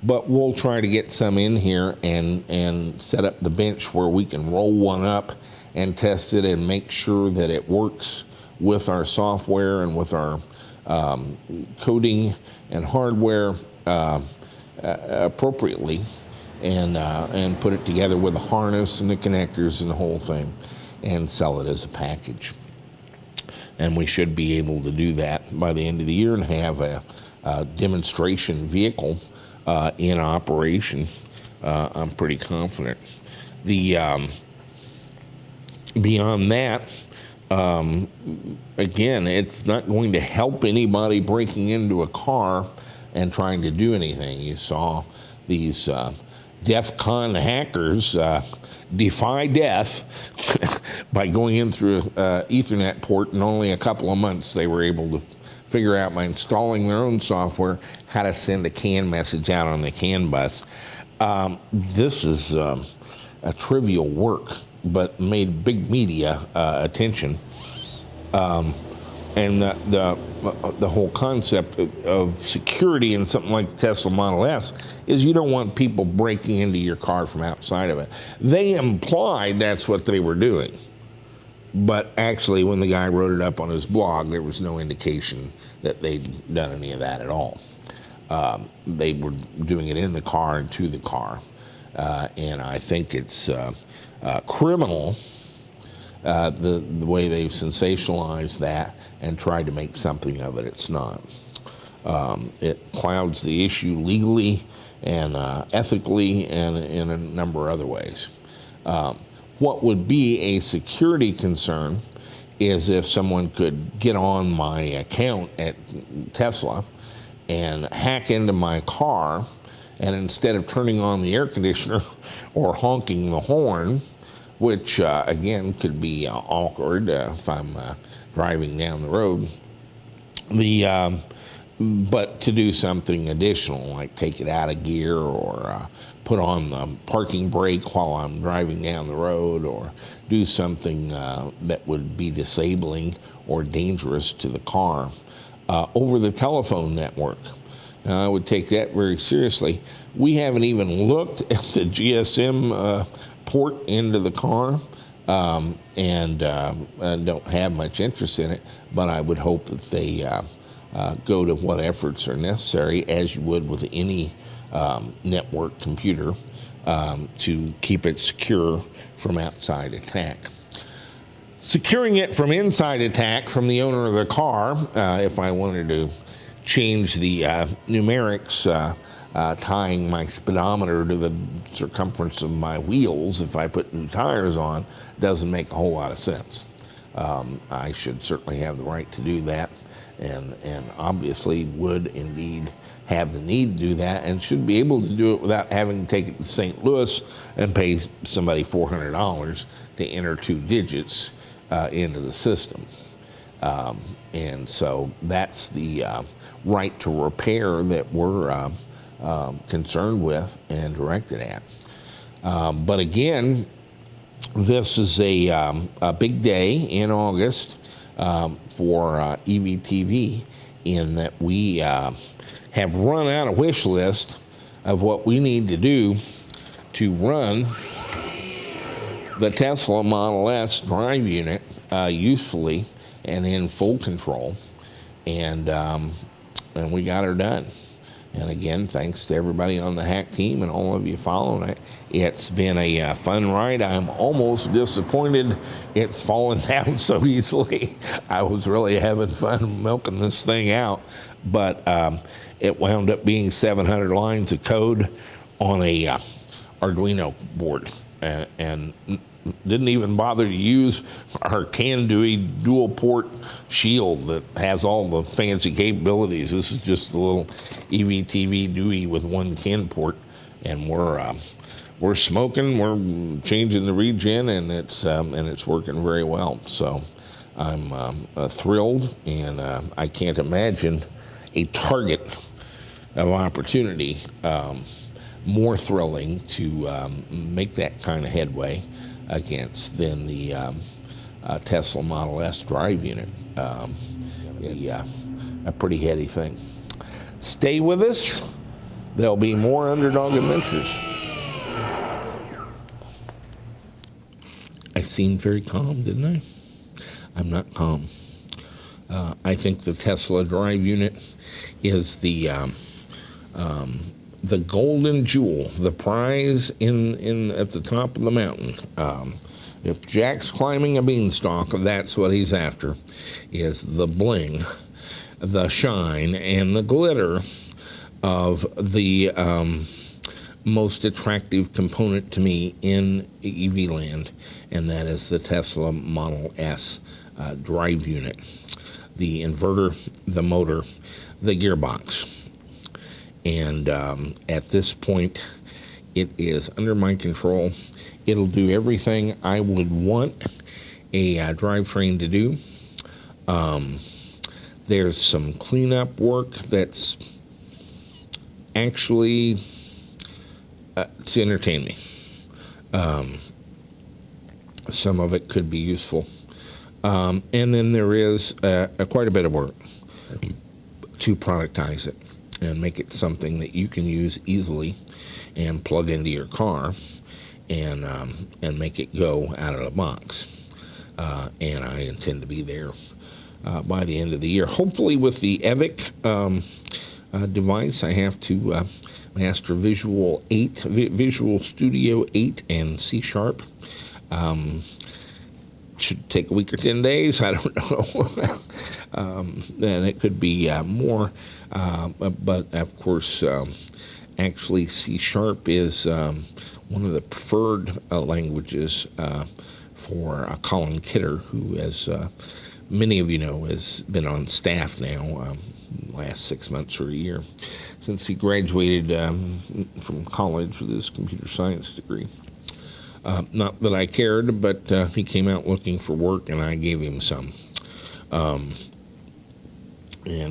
But we'll try to get some in here and set up the bench where we can roll one up and test it and make sure that it works with our software and with our coding and hardware appropriately, and put it together with the harness and the connectors and the whole thing and sell it as a package. And we should be able to do that by the end of the year and have a demonstration vehicle in operation. I'm pretty confident. The beyond that, again, it's not going to help anybody breaking into a car and trying to do anything. You saw these DEF CON hackers defy death by going in through an Ethernet port. In only a couple of months, they were able to figure out by installing their own software how to send a CAN message out on the CAN bus. This is a trivial work, but made big media attention. And the whole concept of security in something like the Tesla Model S is you don't want people breaking into your car from outside of it. They implied that's what they were doing. But actually, when the guy wrote it up on his blog, there was no indication that they'd done any of that at all. They were doing it in the car and to the car. And I think it's criminal, the way they've sensationalized that and tried to make something of it. It's not. It clouds the issue legally and ethically and in a number of other ways. What would be a security concern is if someone could get on my account at Tesla and hack into my car, and instead of turning on the air conditioner or honking the horn, which again could be awkward if I'm driving down the road, but to do something additional, like take it out of gear or put on the parking brake while I'm driving down the road, or do something that would be disabling or dangerous to the car over the telephone network. I would take that very seriously. We haven't even looked at the GSM port into the car and don't have much interest in it, but I would hope that they go to what efforts are necessary, as you would with any network computer, to keep it secure from outside attack. Securing it from inside attack from the owner of the car, if I wanted to change the numerics, tying my speedometer to the circumference of my wheels if I put new tires on, doesn't make a whole lot of sense. I should certainly have the right to do that, and obviously would indeed have the need to do that, and should be able to do it without having to take it to St. Louis and pay somebody $400 to enter 2 digits into the system. And so that's the right to repair that we're concerned with and directed at. But again, this is a big day in August for EVTV, in that we have run out a wish list of what we need to do to run the Tesla Model S drive unit usefully and in full control, and we got her done. And again, thanks to everybody on the hack team and all of you following it. It's been a fun ride. I'm almost disappointed it's fallen down so easily. I was really having fun milking this thing out, but it wound up being 700 lines of code on a Arduino board, and didn't even bother to use our CAN-DUI dual port shield that has all the fancy capabilities. This is just the little EVTV DUI with one CAN port, and we're smoking, we're changing the regen, and it's working very well. So I'm thrilled, and I can't imagine a target of opportunity more thrilling to make that kind of headway against than the Tesla Model S drive unit. It's a pretty heady thing. Stay with us. There'll be more Underdog Adventures. I seemed very calm, didn't I? I'm not calm. I think the Tesla drive unit is the golden jewel, the prize in at the top of the mountain. If Jack's climbing a beanstalk, that's what he's after, is the bling, the shine, and the glitter of the most attractive component to me in EV land, and that is the Tesla Model S drive unit. The inverter, the motor, the gearbox. And at this point, it is under my control. It'll do everything I would want a drivetrain to do. There's some cleanup work that's actually to entertain me. Some of it could be useful. And then there is quite a bit of work to productize it and make it something that you can use easily and plug into your car and make it go out of the box. And I intend to be there by the end of the year. Hopefully with the EVIC device, I have to master Visual Studio 8 and C#. Should take a week or 10 days. I don't know. And it could be more. But of course, actually C# is one of the preferred languages for Colin Kidder, who, as many of you know, has been on staff now last 6 months or a year since he graduated from college with his computer science degree. Not that I cared, but he came out looking for work, and I gave him some. And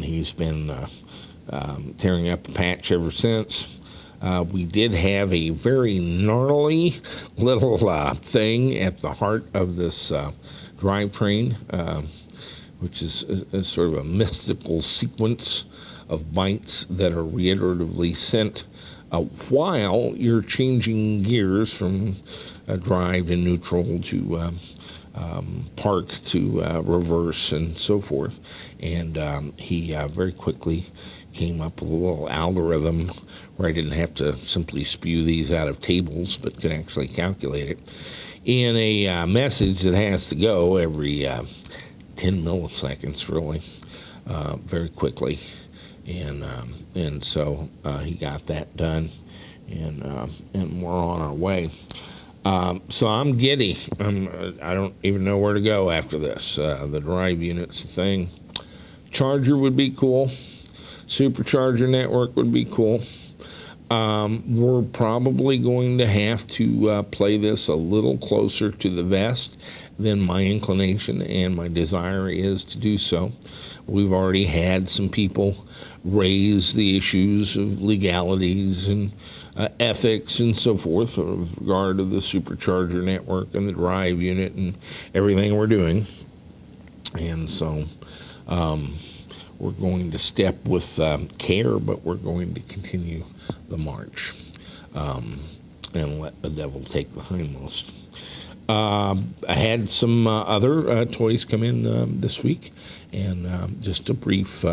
he's been tearing up a patch ever since. We did have a very gnarly little thing at the heart of this drivetrain, which is sort of a mystical sequence of bytes that are reiteratively sent while you're changing gears from drive to neutral to park to reverse and so forth. And he very quickly came up with a little algorithm where I didn't have to simply spew these out of tables, but could actually calculate it in a message that has to go every 10 milliseconds, really, very quickly. And so he got that done, and we're on our way. So I'm giddy. I don't even know where to go after this. The drive unit's the thing. Charger would be cool. Supercharger network would be cool. We're probably going to have to play this a little closer to the vest than my inclination and my desire is to do so. We've already had some people raise the issues of legalities and ethics and so forth with regard to the supercharger network and the drive unit and everything we're doing. And so we're going to step with care, but we're going to continue the march and let the devil take the hindmost. I had some other toys come in this week, and just a brief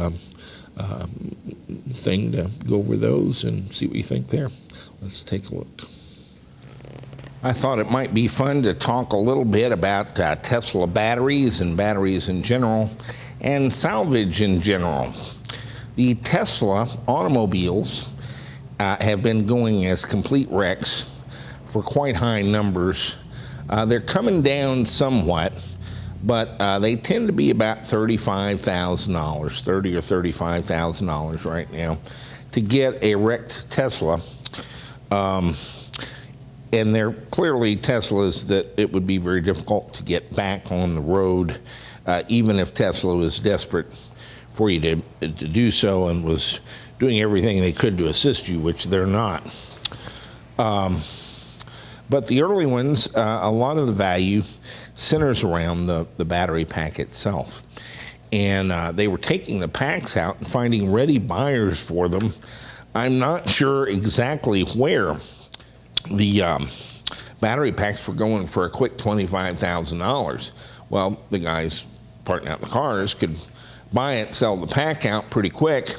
thing to go over those and see what you think there. Let's take a look. I thought it might be fun to talk a little bit about Tesla batteries and batteries in general and salvage in general. The Tesla automobiles have been going as complete wrecks for quite high numbers. They're coming down somewhat, but they tend to be about $35,000, $30,000 or $35,000 right now to get a wrecked Tesla. And they're clearly Teslas that it would be very difficult to get back on the road, even if Tesla was desperate for you to do so and was doing everything they could to assist you, which they're not. But the early ones, a lot of the value centers around the battery pack itself. And they were taking the packs out and finding ready buyers for them. I'm not sure exactly where the battery packs were going for a quick $25,000. Well, the guys parting out the cars could buy it, sell the pack out pretty quick,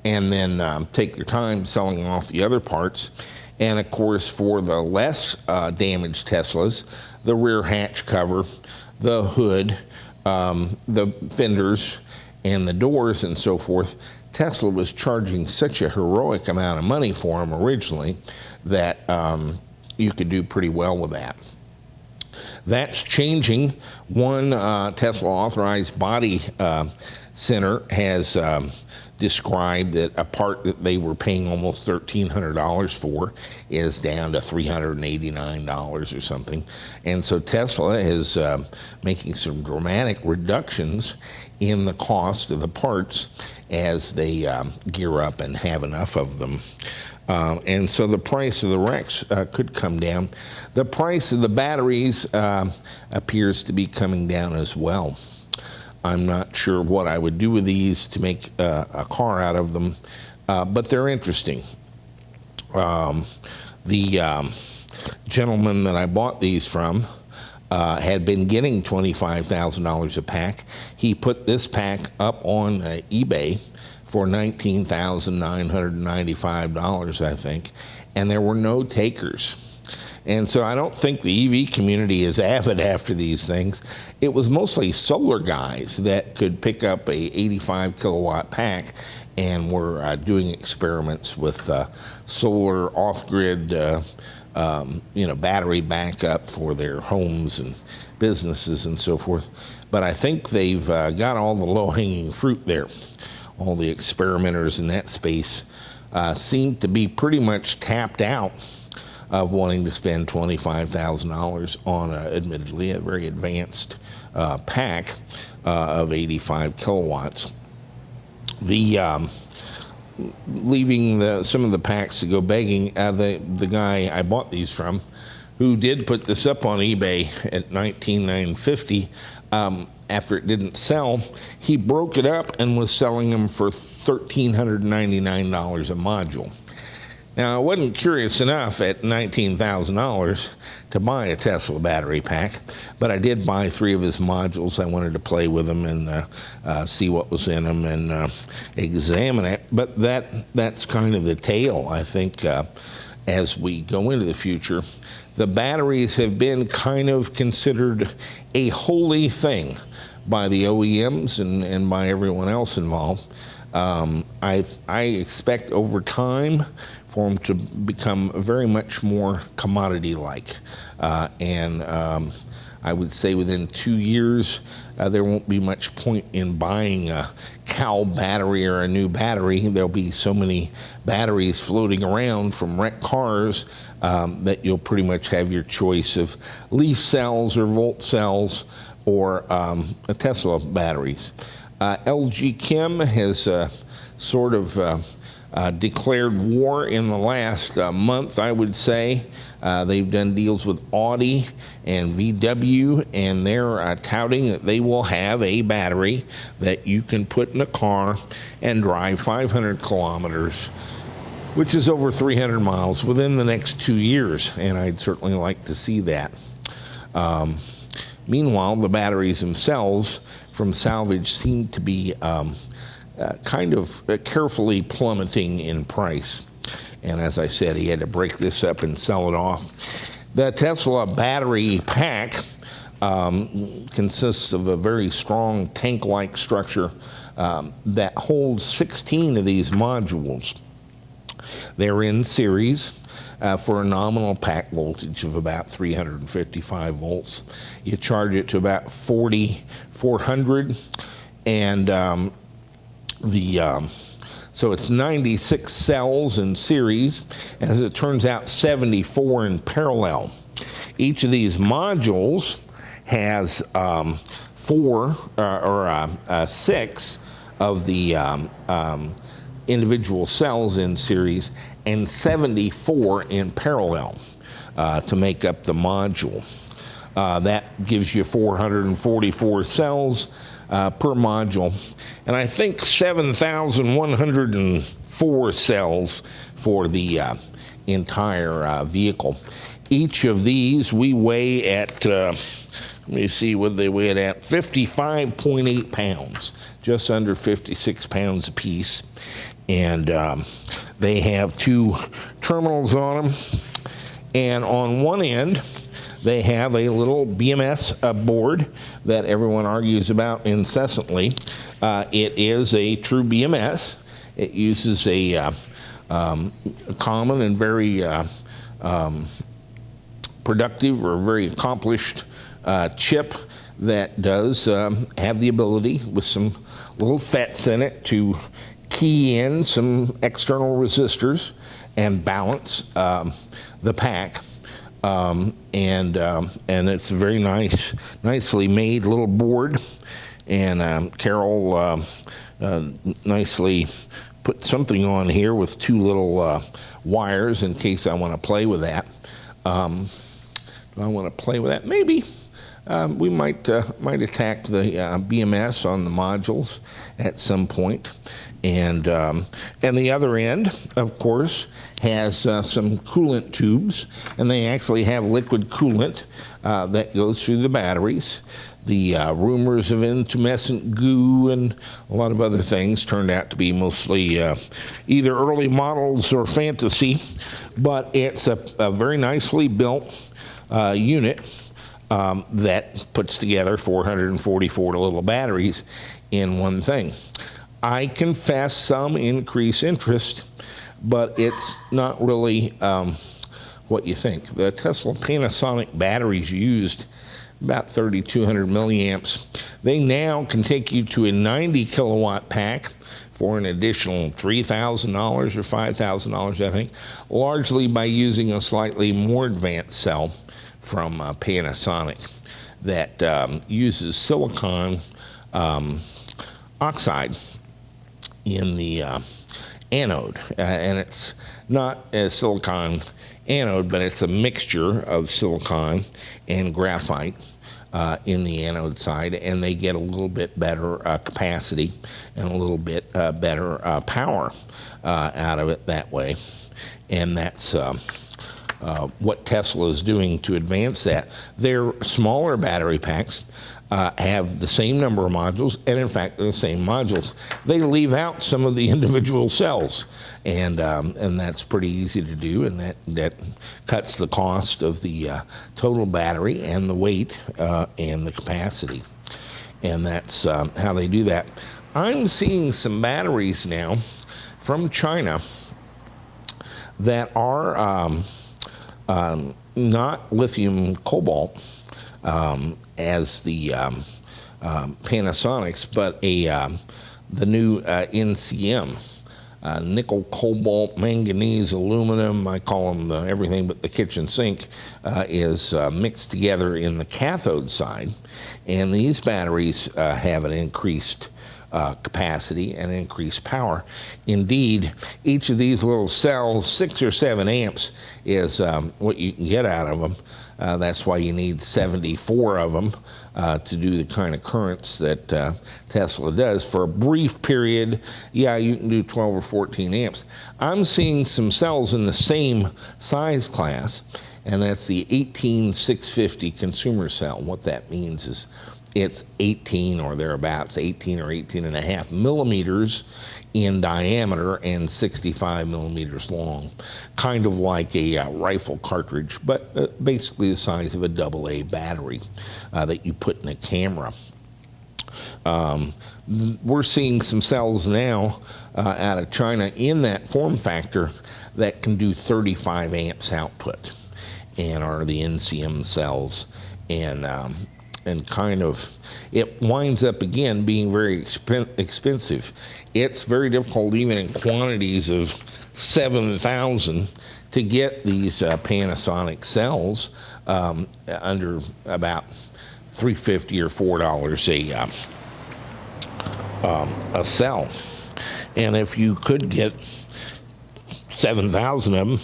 and then take their time selling off the other parts. And of course, for the less damaged Teslas, the rear hatch cover, the hood, the fenders, and the doors and so forth, Tesla was charging such a heroic amount of money for them originally that you could do pretty well with that. That's changing. One Tesla authorized body center has described that a part that they were paying almost $1,300 for is down to $389 or something. And so Tesla is making some dramatic reductions in the cost of the parts as they gear up and have enough of them. And so the price of the wrecks could come down. The price of the batteries appears to be coming down as well. I'm not sure what I would do with these to make a car out of them, but they're interesting. The gentleman that I bought these from had been getting $25,000 a pack. He put this pack up on eBay for $19,995, I think, and there were no takers. And so I don't think the EV community is avid after these things. It was mostly solar guys that could pick up a 85 kilowatt pack and were doing experiments with solar off-grid battery backup for their homes and businesses and so forth. But I think they've got all the low-hanging fruit there. All the experimenters in that space seem to be pretty much tapped out of wanting to spend $25,000 on, admittedly, a very advanced pack of 85 kilowatts. The leaving some of the packs to go begging, the guy I bought these from, who did put this up on eBay at $19,950, after it didn't sell, he broke it up and was selling them for $1,399 a module. Now, I wasn't curious enough at $19,000 to buy a Tesla battery pack, but I did buy 3 of his modules. I wanted to play with them and see what was in them and examine it. But that's kind of the tale, I think, as we go into the future. The batteries have been kind of considered a holy thing by the OEMs and by everyone else involved. I expect over time for them to become very much more commodity-like. And I would say within 2 years, there won't be much point in buying a cow battery or a new battery. There'll be so many batteries floating around from wrecked cars that you'll pretty much have your choice of leaf cells or volt cells or Tesla batteries. LG Chem has sort of declared war in the last month, I would say. They've done deals with Audi and VW, and they're touting that they will have a battery that you can put in a car and drive 500 kilometers, which is over 300 miles, within the next 2 years, and I'd certainly like to see that. Meanwhile, the batteries themselves from salvage seem to be kind of carefully plummeting in price. And as I said, he had to break this up and sell it off. The Tesla battery pack consists of a very strong tank-like structure that holds 16 of these modules. They're in series for a nominal pack voltage of about 355 volts. You charge it to about 4,400, and so it's 96 cells in series. As it turns out, 74 in parallel. Each of these modules has 6 of the individual cells in series and 74 in parallel to make up the module. That gives you 444 cells per module, and I think 7,104 cells for the entire vehicle. Each of these we weigh at, let me see what they weigh at 55.8 pounds, just under 56 pounds apiece. And they have 2 terminals on them, and on one end they have a little BMS board that everyone argues about incessantly. It is a true BMS. It uses a common and very productive or very accomplished chip that does have the ability, with some little FETs in it, to key in some external resistors and balance the pack. And it's a very nicely made little board. And Carol nicely put something on here with 2 little wires in case I want to play with that. Do I want to play with that? Maybe. We might attack the BMS on the modules at some point. And the other end, of course, has some coolant tubes, and they actually have liquid coolant that goes through the batteries. The rumors of intumescent goo and a lot of other things turned out to be mostly either early models or fantasy, but it's a very nicely built unit that puts together 444 little batteries in one thing. I confess some increased interest, but it's not really what you think. The Tesla Panasonic batteries used about 3,200 milliamps. They now can take you to a 90 kilowatt pack for an additional $3,000 or $5,000, I think, largely by using a slightly more advanced cell from Panasonic that uses silicon oxide in the anode, and it's not a silicon anode, but it's a mixture of silicon and graphite in the anode side, and they get a little bit better capacity and a little bit better power out of it that way. and that's what Tesla is doing to advance that. Their smaller battery packs have the same number of modules, and in fact, they're the same modules. They leave out some of the individual cells, and that's pretty easy to do, and that cuts the cost of the total battery and the weight and the capacity, and that's how they do that. I'm seeing some batteries now from China that are not lithium cobalt as the Panasonics, but the new NCM, nickel, cobalt, manganese, aluminum. I call them everything but the kitchen sink is mixed together in the cathode side, and these batteries have an increased capacity and increased power. Indeed, each of these little cells, 6 or 7 amps, is what you can get out of them. That's why you need 74 of them to do the kind of currents that Tesla does. For a brief period, yeah, you can do 12 or 14 amps. I'm seeing some cells in the same size class, and that's the 18650 consumer cell. What that means is it's 18 or thereabouts, 18 or 18 and a half millimeters in diameter and 65 millimeters long, kind of like a rifle cartridge, but basically the size of a AA battery that you put in a camera. We're seeing some cells now out of China in that form factor that can do 35 amps output, and are the NCM cells, and kind of, it winds up again being very expensive. It's very difficult, even in quantities of 7,000, to get these Panasonic cells under about $3.50 or $4 a cell. And if you could get 7,000 of them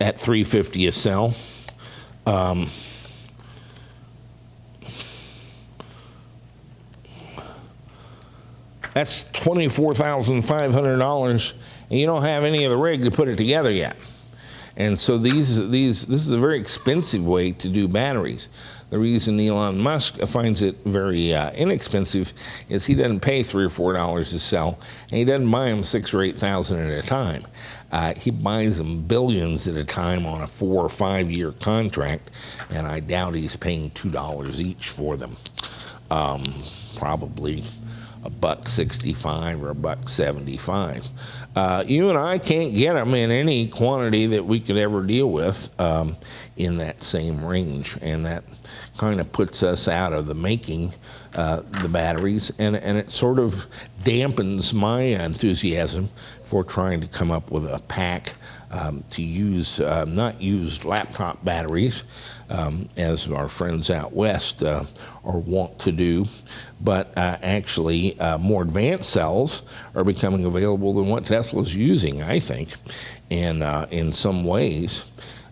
at $3.50 a cell, that's $24,500, and you don't have any of the rig to put it together yet. And so this is a very expensive way to do batteries. The reason Elon Musk finds it very inexpensive is he doesn't pay $3 or $4 a cell, and he doesn't buy them 6,000 or 8,000 at a time. He buys them billions at a time on a 4 or 5 year contract, and I doubt he's paying $2 each for them. Probably $1.65 or $1.75. You and I can't get them in any quantity that we could ever deal with in that same range, and that kind of puts us out of the making the batteries, and it sort of dampens my enthusiasm for trying to come up with a pack to use, not used laptop batteries, as our friends out west are wont to do, but actually more advanced cells are becoming available than what Tesla's using, I think, and in some ways.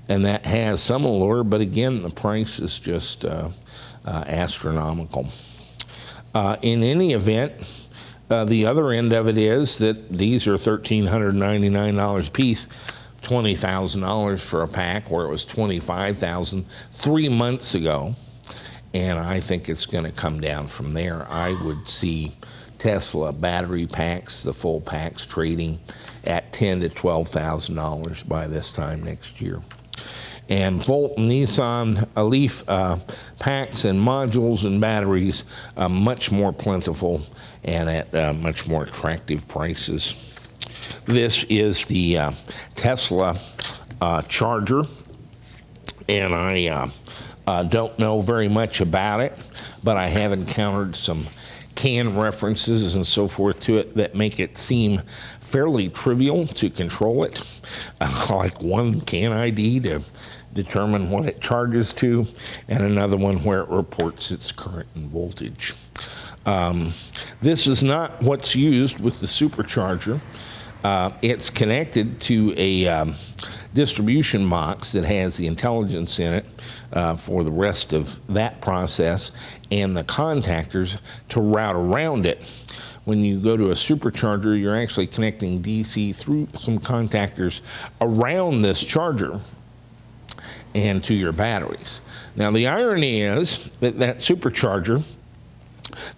And that has some allure, but again, the price is just astronomical. In any event, the other end of it is that these are $1,399 a piece, $20,000 for a pack, where it was $25,000 3 months ago, and I think it's going to come down from there. I would see Tesla battery packs, the full packs, trading at $10,000 to $12,000 by this time next year. And Volt and Nissan Leaf packs and modules and batteries much more plentiful and at much more attractive prices. This is the Tesla charger, and I don't know very much about it, but I have encountered some CAN references and so forth to it that make it seem fairly trivial to control it, like one CAN ID to determine what it charges to, and another one where it reports its current and voltage. This is not what's used with the supercharger. It's connected to a distribution box that has the intelligence in it for the rest of that process and the contactors to route around it. when you go to a supercharger, you're actually connecting DC through some contactors around this charger and to your batteries. Now, the irony is that that supercharger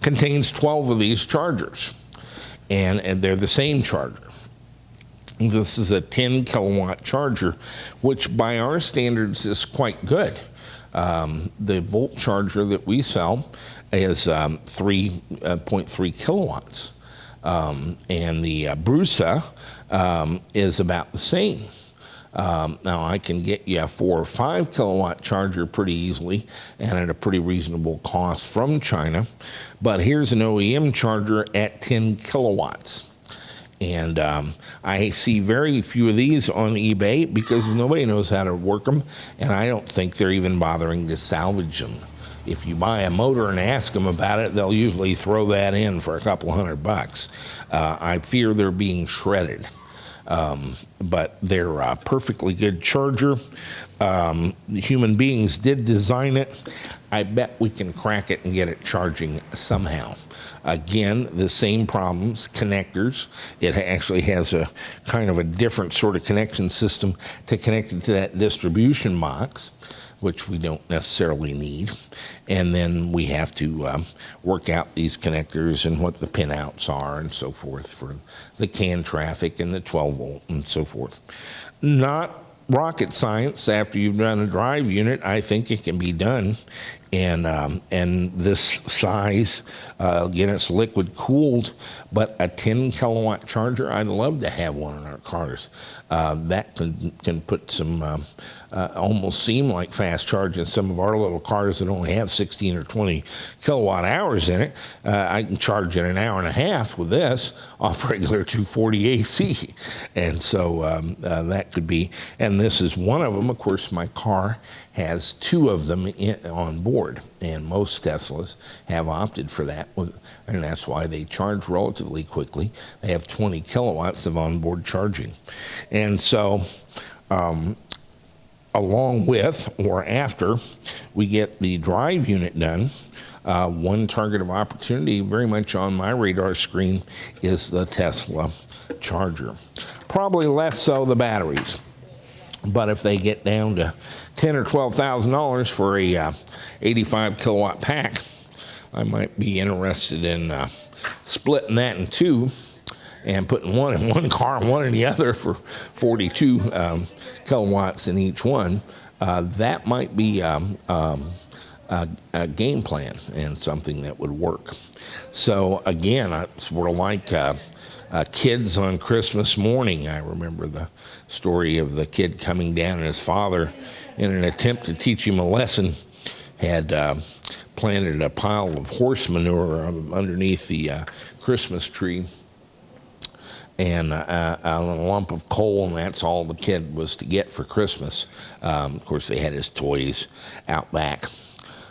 contains 12 of these chargers, and they're the same charger. This is a 10 kilowatt charger, which by our standards is quite good. The volt charger that we sell is 3.3 kilowatts, and the Brusa is about the same. Now, I can get you a 4 or 5 kilowatt charger pretty easily and at a pretty reasonable cost from China, but here's an OEM charger at 10 kilowatts. And I see very few of these on eBay because nobody knows how to work them, and I don't think they're even bothering to salvage them. If you buy a motor and ask them about it, they'll usually throw that in for a couple $100. I fear they're being shredded, but they're a perfectly good charger. Human beings did design it. I bet we can crack it and get it charging somehow. Again, the same problems, connectors. It actually has a kind of a different sort of connection system to connect it to that distribution box, which we don't necessarily need. And then we have to work out these connectors and what the pinouts are and so forth for the CAN traffic and the 12 volt and so forth. Not rocket science. After you've done a drive unit, I think it can be done. And this size, again, it's liquid cooled, but a 10 kilowatt charger, I'd love to have one in our cars. That can put some, almost seem like fast charge in some of our little cars that only have 16 or 20 kilowatt hours in it. I can charge in an hour and a half with this off regular 240 AC. And so that could be, and this is one of them. Of course, my car has 2 of them on board, and most Teslas have opted for that, and that's why they charge relatively quickly. They have 20 kilowatts of onboard charging. And so along with or after we get the drive unit done, one target of opportunity very much on my radar screen is the Tesla charger. Probably less so the batteries. But if they get down to $10,000 or $12,000 for a 85 kilowatt pack, I might be interested in splitting that in 2 and putting one in one car and one in the other for 42 kilowatts in each one. That might be a game plan and something that would work. So again, it's sort of like kids on Christmas morning. I remember the story of the kid coming down, and his father, in an attempt to teach him a lesson, had planted a pile of horse manure underneath the Christmas tree and a lump of coal, and that's all the kid was to get for Christmas. Of course, they had his toys out back.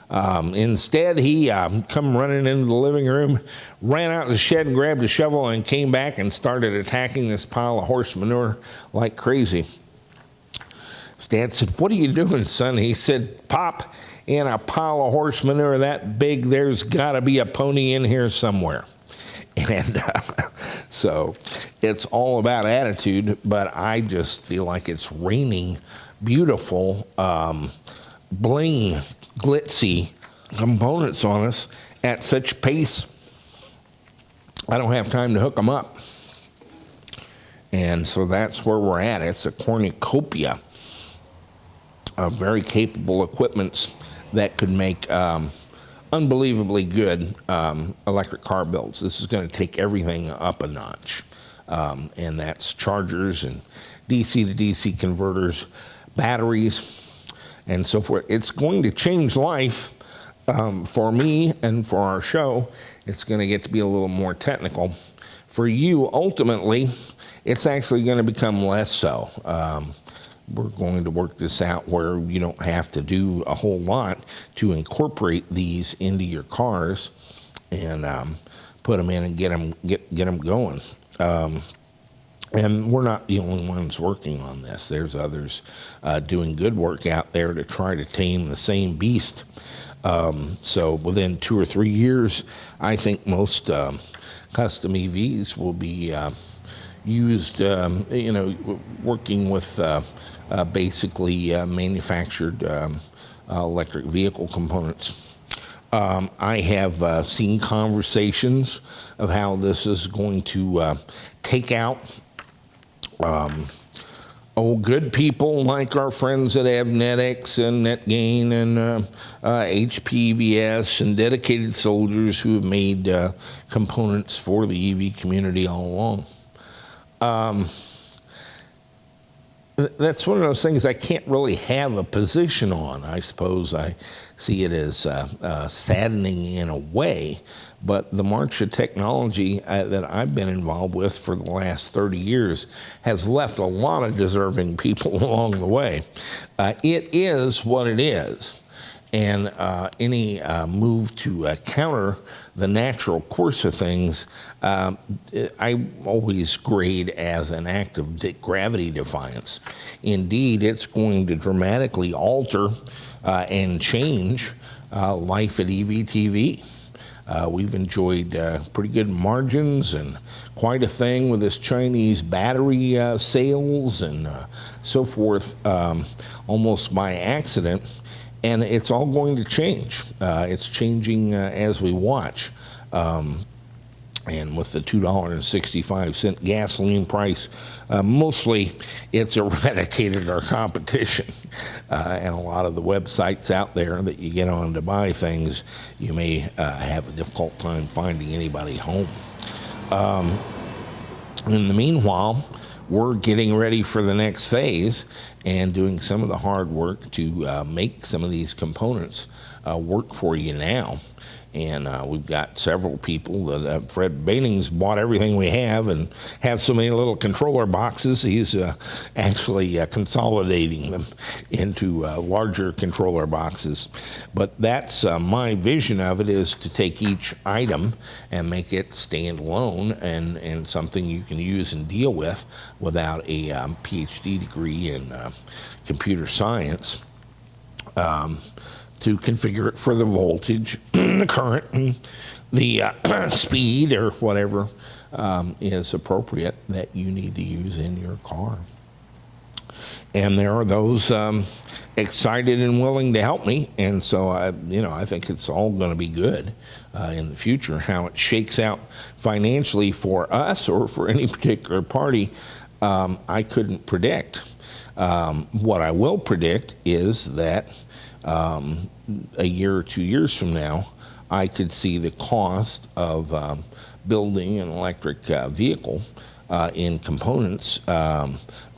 Instead, he come running into the living room, ran out in the shed and grabbed a shovel and came back and started attacking this pile of horse manure like crazy. His dad said, "What are you doing, son?" He said, "Pop, in a pile of horse manure that big, there's got to be a pony in here somewhere." And so it's all about attitude, but I just feel like it's raining beautiful bling, glitzy components on us at such pace, I don't have time to hook them up. And so that's where we're at. It's a cornucopia of very capable equipments that could make unbelievably good electric car builds. This is going to take everything up a notch. And that's chargers and DC to DC converters, batteries, and so forth. It's going to change life for me and for our show. It's going to get to be a little more technical. For you, ultimately, it's actually going to become less so. We're going to work this out where you don't have to do a whole lot to incorporate these into your cars and put them in and get them going. And we're not the only ones working on this. There's others doing good work out there to try to tame the same beast. So within 2 or 3 years, I think most custom EVs will be used, working with basically manufactured electric vehicle components. I have seen conversations of how this is going to take out good people like our friends at Avnetics and NetGain and HPVS and dedicated soldiers who have made components for the EV community all along. That's one of those things I can't really have a position on. I suppose I see it as saddening in a way, but the march of technology that I've been involved with for the last 30 years has left a lot of deserving people along the way. It is what it is. And any move to counter the natural course of things, I always grade as an act of gravity defiance. Indeed, it's going to dramatically alter and change life at EVTV. We've enjoyed pretty good margins and quite a thing with this Chinese battery sales and so forth, almost by accident. And it's all going to change. It's changing as we watch. And with the $2.65 gasoline price, mostly it's eradicated our competition. And a lot of the websites out there that you get on to buy things, you may have a difficult time finding anybody home. In the meanwhile, we're getting ready for the next phase and doing some of the hard work to make some of these components work for you now. And we've got several people that Fred Baining's bought everything we have and have so many little controller boxes. He's actually consolidating them into larger controller boxes. But that's my vision of it, is to take each item and make it stand alone and something you can use and deal with without a PhD degree in computer science. To configure it for the voltage, the current, and the speed or whatever is appropriate that you need to use in your car. And there are those excited and willing to help me, and so I think it's all going to be good in the future. How it shakes out financially for us or for any particular party, I couldn't predict. What I will predict is that a year or 2 years from now, I could see the cost of building an electric vehicle in components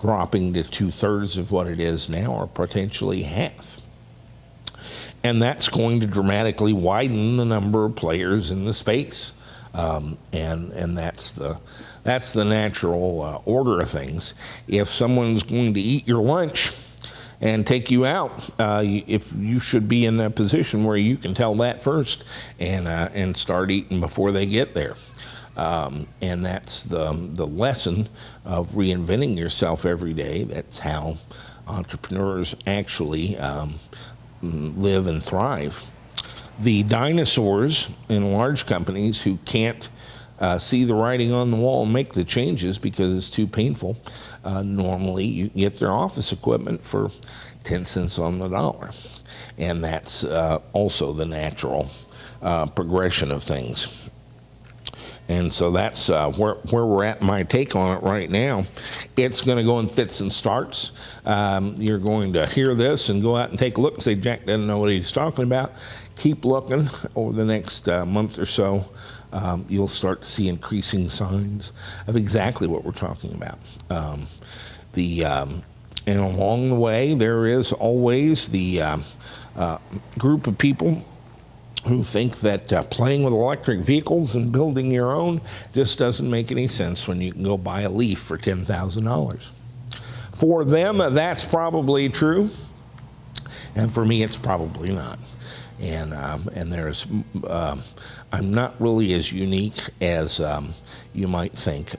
dropping to 2/3 of what it is now, or potentially half. And that's going to dramatically widen the number of players in the space. And that's the natural order of things. If someone's going to eat your lunch and take you out, if you should be in a position where you can tell that first and start eating before they get there. And that's the lesson of reinventing yourself every day. That's how entrepreneurs actually live and thrive. The dinosaurs in large companies who can't see the writing on the wall and make the changes because it's too painful, normally you can get their office equipment for 10 cents on the dollar. And that's also the natural progression of things. And so that's where we're at. My take on it right now. It's going to go in fits and starts. You're going to hear this and go out and take a look and say, Jack doesn't know what he's talking about. Keep looking. Over the next month or so, you'll start to see increasing signs of exactly what we're talking about. And along the way, there is always the group of people who think that playing with electric vehicles and building your own just doesn't make any sense when you can go buy a Leaf for $10,000. For them, that's probably true, and for me, it's probably not. And there's, I'm not really as unique as you might think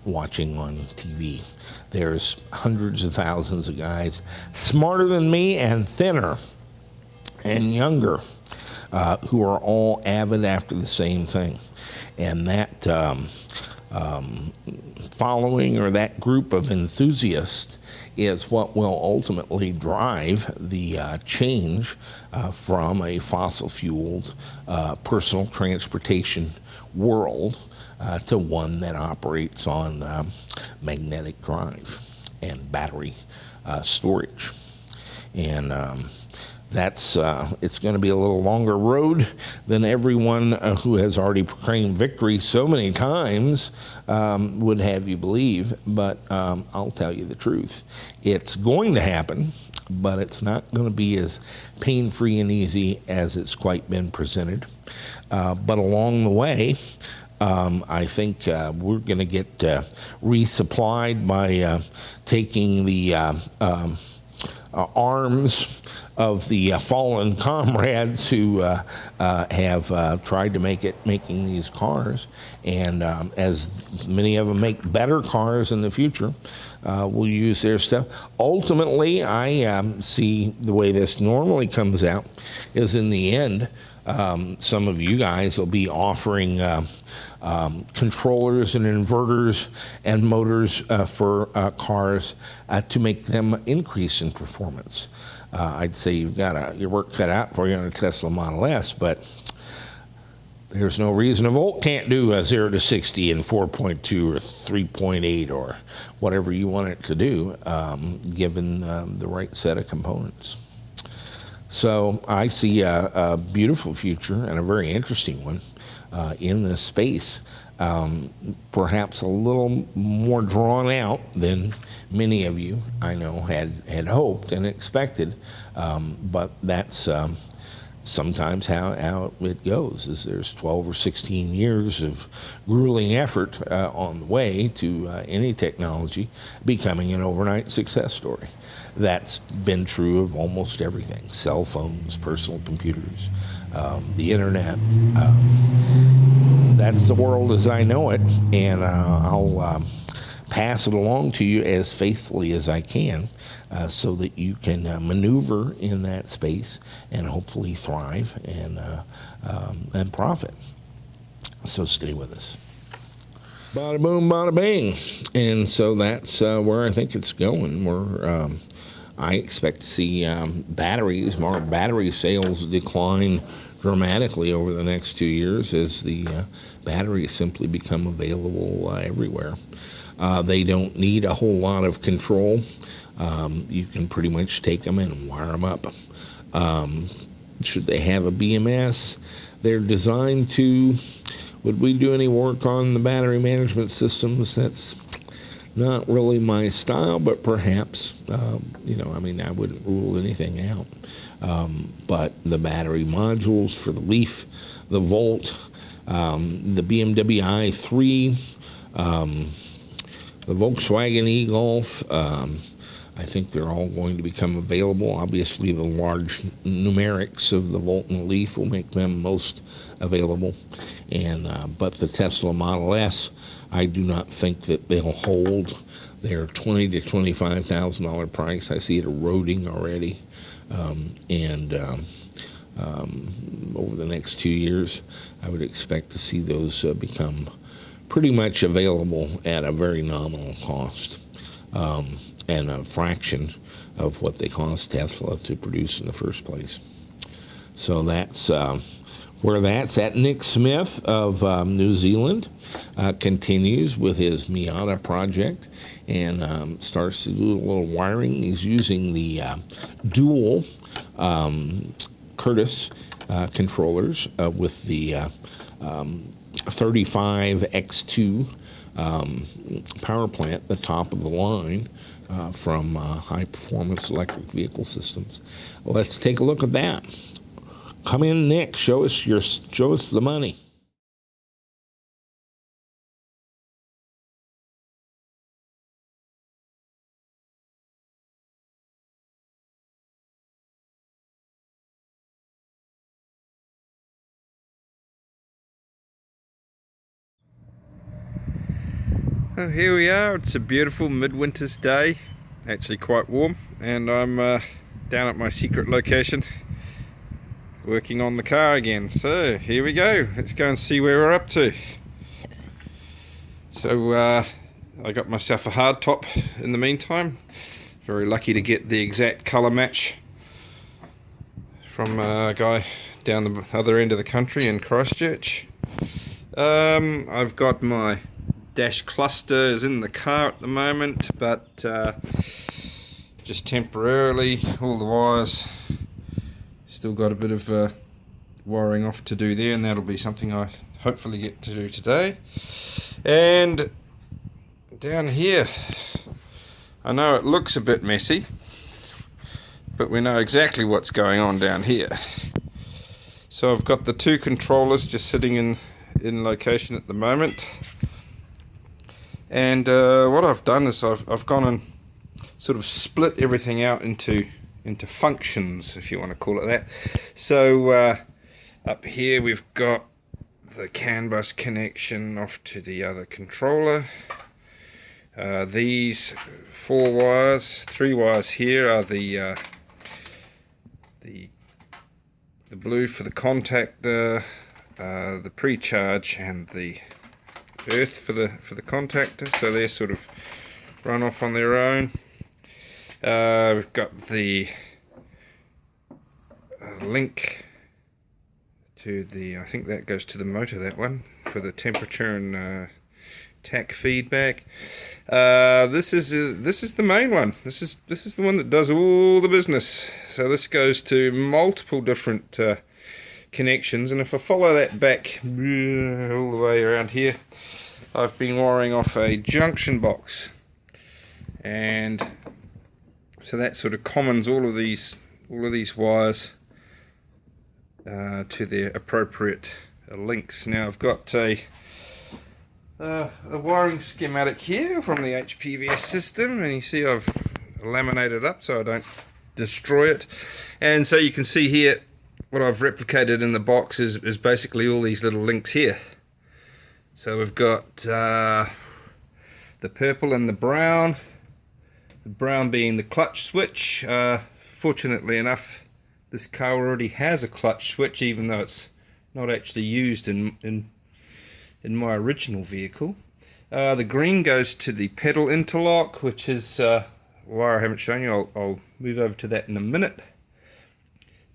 watching on TV. There's hundreds of thousands of guys smarter than me and thinner and younger who are all avid after the same thing. And that following, or that group of enthusiasts, is what will ultimately drive the change from a fossil-fueled personal transportation world to one that operates on magnetic drive and battery storage. And that's it's going to be a little longer road than everyone who has already proclaimed victory so many times would have you believe. But I'll tell you the truth. It's going to happen, but it's not going to be as pain-free and easy as it's quite been presented. But along the way, I think we're going to get resupplied by taking the arms of the fallen comrades who have tried to making these cars, and as many of them make better cars in the future, we'll use their stuff. Ultimately, I see the way this normally comes out is, in the end, some of you guys will be offering controllers and inverters and motors for cars to make them increase in performance. I'd say you've got your work cut out for you on a Tesla Model S, but there's no reason a Volt can't do a 0 to 60 in 4.2 or 3.8 or whatever you want it to do, given the right set of components. So I see a beautiful future, and a very interesting one, in this space. Perhaps a little more drawn out than many of you, I know, had hoped and expected. But that's sometimes how it goes, is there's 12 or 16 years of grueling effort on the way to any technology becoming an overnight success story. That's been true of almost everything: cell phones, personal computers, the internet. That's the world as I know it, and I'll pass it along to you as faithfully as I can, so that you can maneuver in that space and hopefully thrive and profit. So stay with us. Bada boom, bada bing. And so that's where I think it's going. I expect to see battery sales decline dramatically over the next 2 years as the batteries simply become available everywhere. They don't need a whole lot of control. You can pretty much take them and wire them up. Should they have a BMS? They're designed to. Would we do any work on the battery management systems? That's not really my style, but perhaps, I wouldn't rule anything out. But the battery modules for the Leaf, the Volt, the BMW i3, the Volkswagen e-Golf, I think they're all going to become available. Obviously, the large numerics of the Volt and the Leaf will make them most available. But the Tesla Model S, I do not think that they'll hold their $20,000 to $25,000 price. I see it eroding already. Over the next 2 years, I would expect to see those become pretty much available at a very nominal cost, and a fraction of what they cost Tesla to produce in the first place. So that's where that's at. Nick Smith of New Zealand continues with his Miata project and starts to do a little wiring. He's using the dual Curtis controllers with the 35X2 power plant, the top of the line from High Performance Electric Vehicle Systems. Let's take a look at that. Come in, Nick. Show us the money. Well, here we are. It's a beautiful midwinter's day, actually quite warm, and I'm down at my secret location working on the car again. So here we go. Let's go and see where we're up to. So I got myself a hard top in the meantime. Very lucky to get the exact colour match from a guy down the other end of the country in Christchurch. I've got my dash cluster is in the car at the moment, but just temporarily, all the wires still got a bit of wiring off to do there, and that'll be something I hopefully get to do today. And down here, I know it looks a bit messy, but we know exactly what's going on down here. So I've got the two controllers just sitting in location at the moment, and what I've done is I've gone and sort of split everything out into functions, if you want to call it that. So up here we've got the CAN bus connection off to the other controller. These three wires here are the blue for the contactor, the pre-charge, and the earth for the contactor. So they're sort of run off on their own. We've got the link to the, I think that goes to the motor, that one, for the temperature and tach feedback. This is the main one. This is the one that does all the business. So this goes to multiple different connections, and if I follow that back all the way around here, I've been wiring off a junction box, and so that sort of commons all of these wires to their appropriate links. Now I've got a wiring schematic here from the HPVS system, and you see I've laminated up so I don't destroy it. And so you can see here what I've replicated in the box is basically all these little links here. So we've got the purple and the brown being the clutch switch. Fortunately enough, this car already has a clutch switch, even though it's not actually used in my original vehicle. The green goes to the pedal interlock, which is a wire I haven't shown you. I'll move over to that in a minute.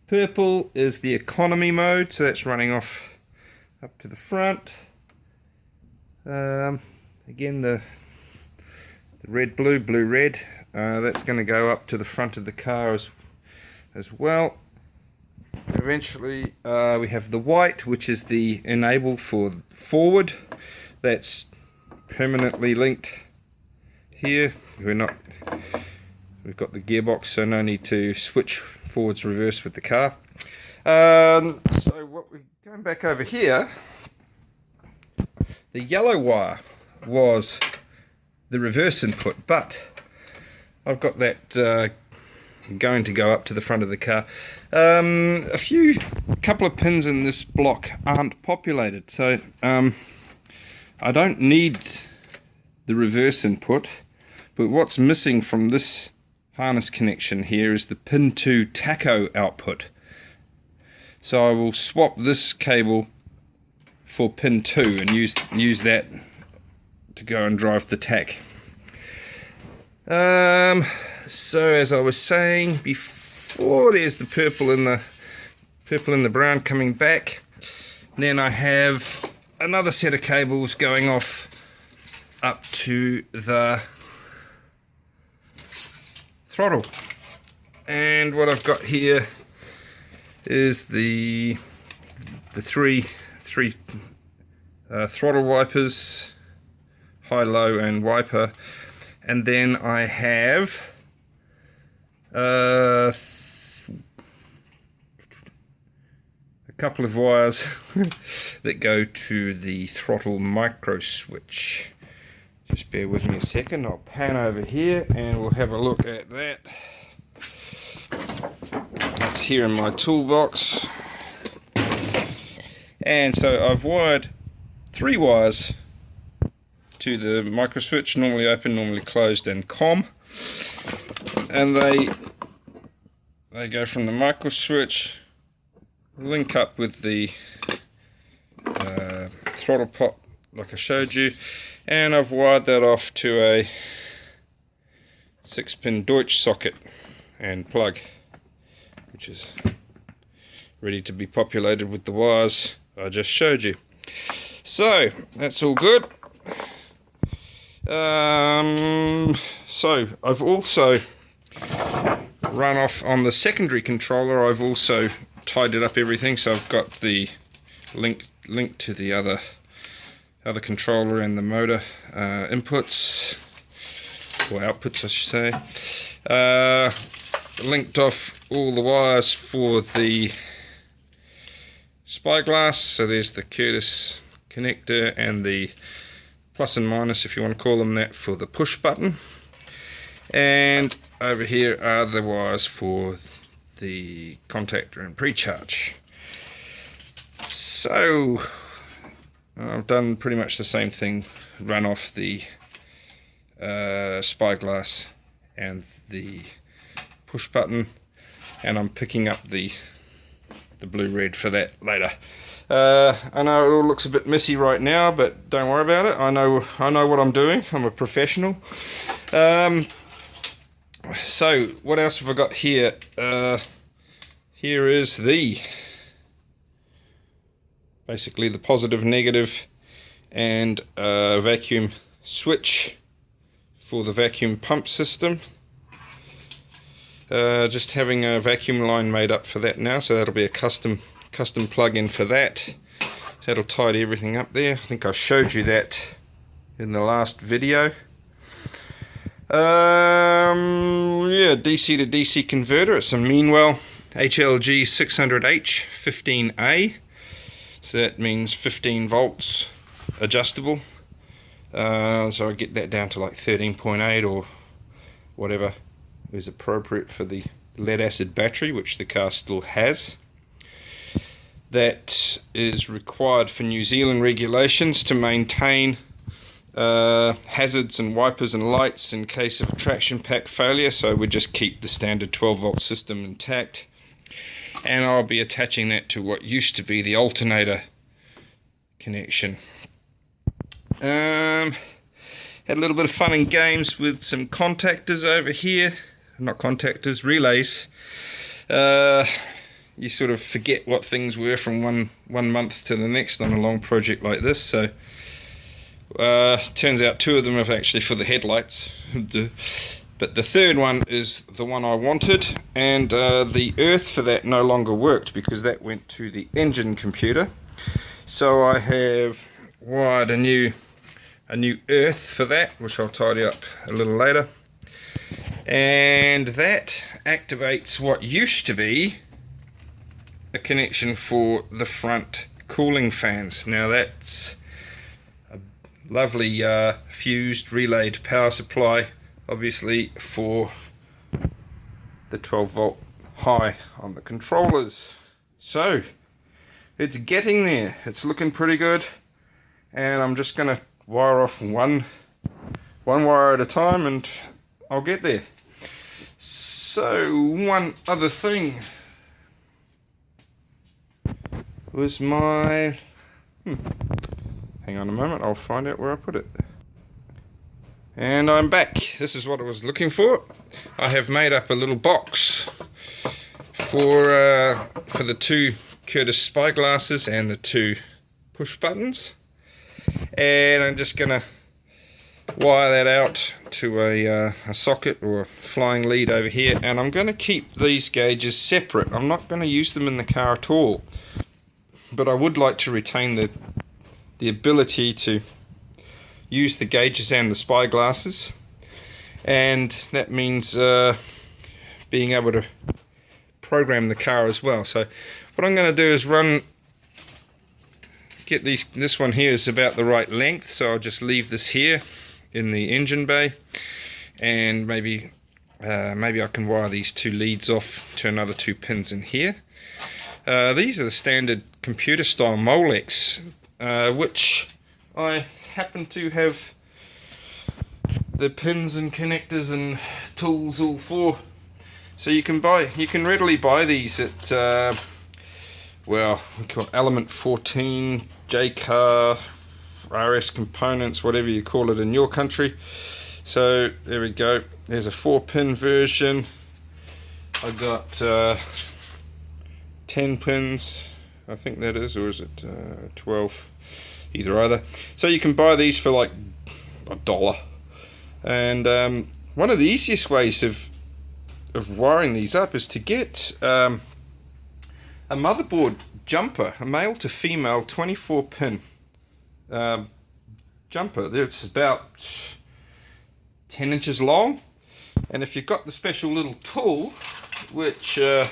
Purple is the economy mode, so that's running off up to the front. Again, the red blue red, that's going to go up to the front of the car as well. Eventually we have the white, which is the enable for forward. That's permanently linked here. We've got the gearbox, so no need to switch forwards reverse with the car. So what we're going back over here, the yellow wire was the reverse input, but I've got that going to go up to the front of the car. A couple of pins in this block aren't populated, so I don't need the reverse input, but what's missing from this harness connection here is the pin 2 tacho output. So I will swap this cable for pin 2 and use that to go and drive the tach. So as I was saying before, there's the purple and the brown coming back. Then I have another set of cables going off up to the throttle. And what I've got here is the three throttle wipers, high, low, and wiper. And then I have a couple of wires that go to the throttle micro switch. Just bear with me a second, I'll pan over here and we'll have a look at that. That's here in my toolbox. And so I've wired 3 wires to the micro switch, normally open, normally closed, and COM. And they go from the micro switch, link up with the throttle pot like I showed you, And I've wired that off to a 6-pin Deutsch socket and plug, which is ready to be populated with the wires I just showed you. So that's all good. So I've also run off on the secondary controller. I've also tidied up everything, so I've got the link to the other controller and the motor inputs, or outputs I should say. Linked off all the wires for the spyglass, so there's the Curtis connector and the plus and minus, if you want to call them that, for the push button. And over here are the wires for the contactor and pre-charge. So I've done pretty much the same thing, run off the spyglass and the push button, and I'm picking up the blue-red for that later. I know it all looks a bit messy right now, but don't worry about it. I know what I'm doing. I'm a professional. So what else have I got here? Here is basically the positive, negative, and vacuum switch for the vacuum pump system. Just having a vacuum line made up for that now, so that'll be a custom plug-in for that. That'll tidy everything up there. I think I showed you that in the last video. Yeah, DC to DC converter. It's a Meanwell HLG 600H 15A. So that means 15 volts adjustable. So I get that down to like 13.8 or whatever is appropriate for the lead acid battery, which the car still has. That is required for New Zealand regulations to maintain hazards and wipers and lights in case of a traction pack failure, so we just keep the standard 12 volt system intact. And I'll be attaching that to what used to be the alternator connection. Had a little bit of fun and games with some contactors over here. Not contactors, relays. You sort of forget what things were from one month to the next on a long project like this. So turns out 2 of them are actually for the headlights, but the third one is the one I wanted, and the earth for that no longer worked because that went to the engine computer. So I have wired a new earth for that, which I'll tidy up a little later, and that activates what used to be a connection for the front cooling fans. Now that's a lovely fused relayed power supply, obviously for the 12 volt high on the controllers. So it's getting there, it's looking pretty good, and I'm just gonna wire off one wire at a time and I'll get there. So one other thing was my hang on a moment, I'll find out where I put it. And I'm back. This is what I was looking for. I have made up a little box for the 2 Curtis spyglasses and the 2 push buttons, and I'm just gonna wire that out to a socket or a flying lead over here, and I'm going to keep these gauges separate. I'm not going to use them in the car at all, but I would like to retain the ability to use the gauges and the spyglasses, and that means being able to program the car as well. So what I'm going to do is get this one here is about the right length, so I'll just leave this here in the engine bay, and maybe I can wire these 2 leads off to another 2 pins in here. These are the standard computer style Molex, which I happen to have the pins and connectors and tools all for. So you can readily buy these at well, we call Element 14, J-Car, RS components, whatever you call it in your country. So there we go. There's a 4-pin version. I got 10 pins, I think that is, or is it 12? Either. So you can buy these for like $1. And one of the easiest ways of wiring these up is to get a motherboard jumper, a male to female 24-pin jumper. It's about 10 inches long, and if you've got the special little tool, which it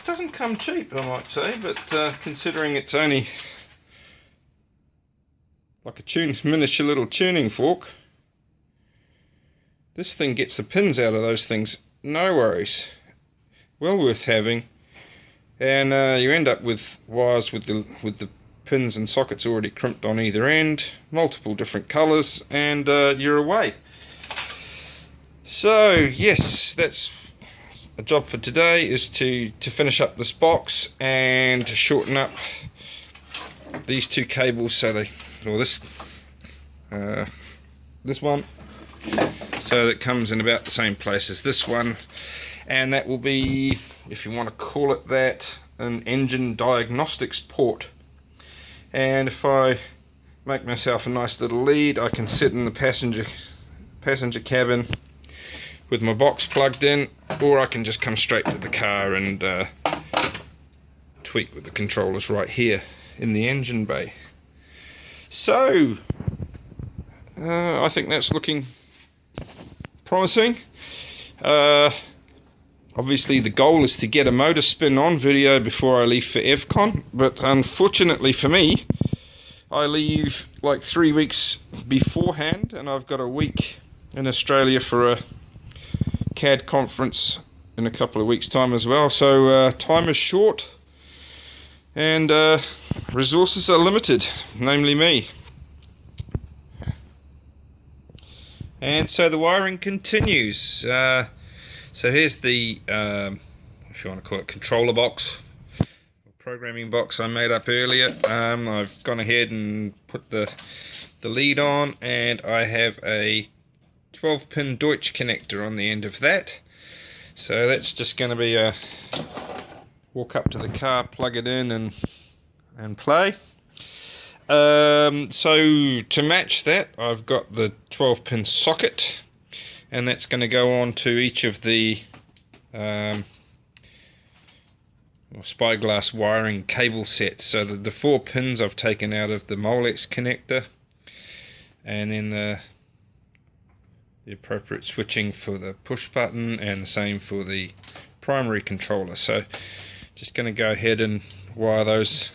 doesn't come cheap, I might say, but considering it's only like a miniature little tuning fork, this thing gets the pins out of those things, no worries. Well worth having. And you end up with wires with the pins and sockets already crimped on either end, multiple different colors, and you're away. So yes, that's a job for today, is to finish up this box and to shorten up these two cables so they, or this one, so it comes in about the same place as this one, and that will be, if you want to call it that, an engine diagnostics port. And if I make myself a nice little lead, I can sit in the passenger cabin with my box plugged in, or I can just come straight to the car and tweak with the controllers right here in the engine bay. So I think that's looking promising. Obviously the goal is to get a motor spin on video before I leave for EVCon, but unfortunately for me, I leave like 3 weeks beforehand, and I've got a week in Australia for a CAD conference in a couple of weeks' time as well. So time is short and resources are limited, namely me. And so the wiring continues. So here's the, if you want to call it, controller box, programming box I made up earlier. I've gone ahead and put the lead on, and I have a 12-pin Deutsch connector on the end of that. So that's just going to be a walk up to the car, plug it in, and play. So to match that, I've got the 12-pin socket, and that's going to go on to each of the spyglass wiring cable sets. So the 4 pins I've taken out of the Molex connector, and then the appropriate switching for the push button, and the same for the primary controller. So just going to go ahead and wire those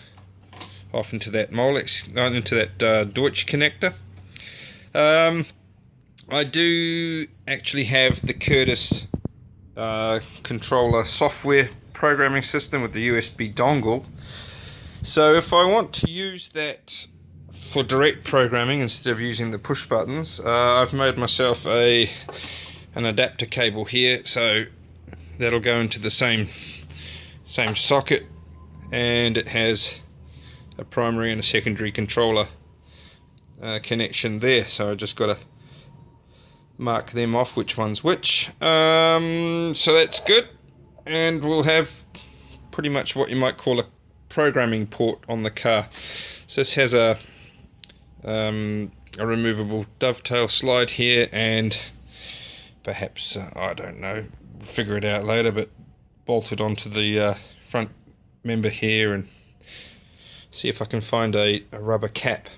off into that Molex, into that Deutsch connector. I do actually have the Curtis controller software programming system with the USB dongle. So if I want to use that for direct programming instead of using the push buttons, I've made myself an adapter cable here, so that'll go into the same socket, and it has a primary and a secondary controller connection there. So I just got to mark them off which one's which. So that's good, and we'll have pretty much what you might call a programming port on the car. So this has a removable dovetail slide here, and perhaps I don't know, figure it out later, but bolted onto the front member here, and see if I can find a rubber cap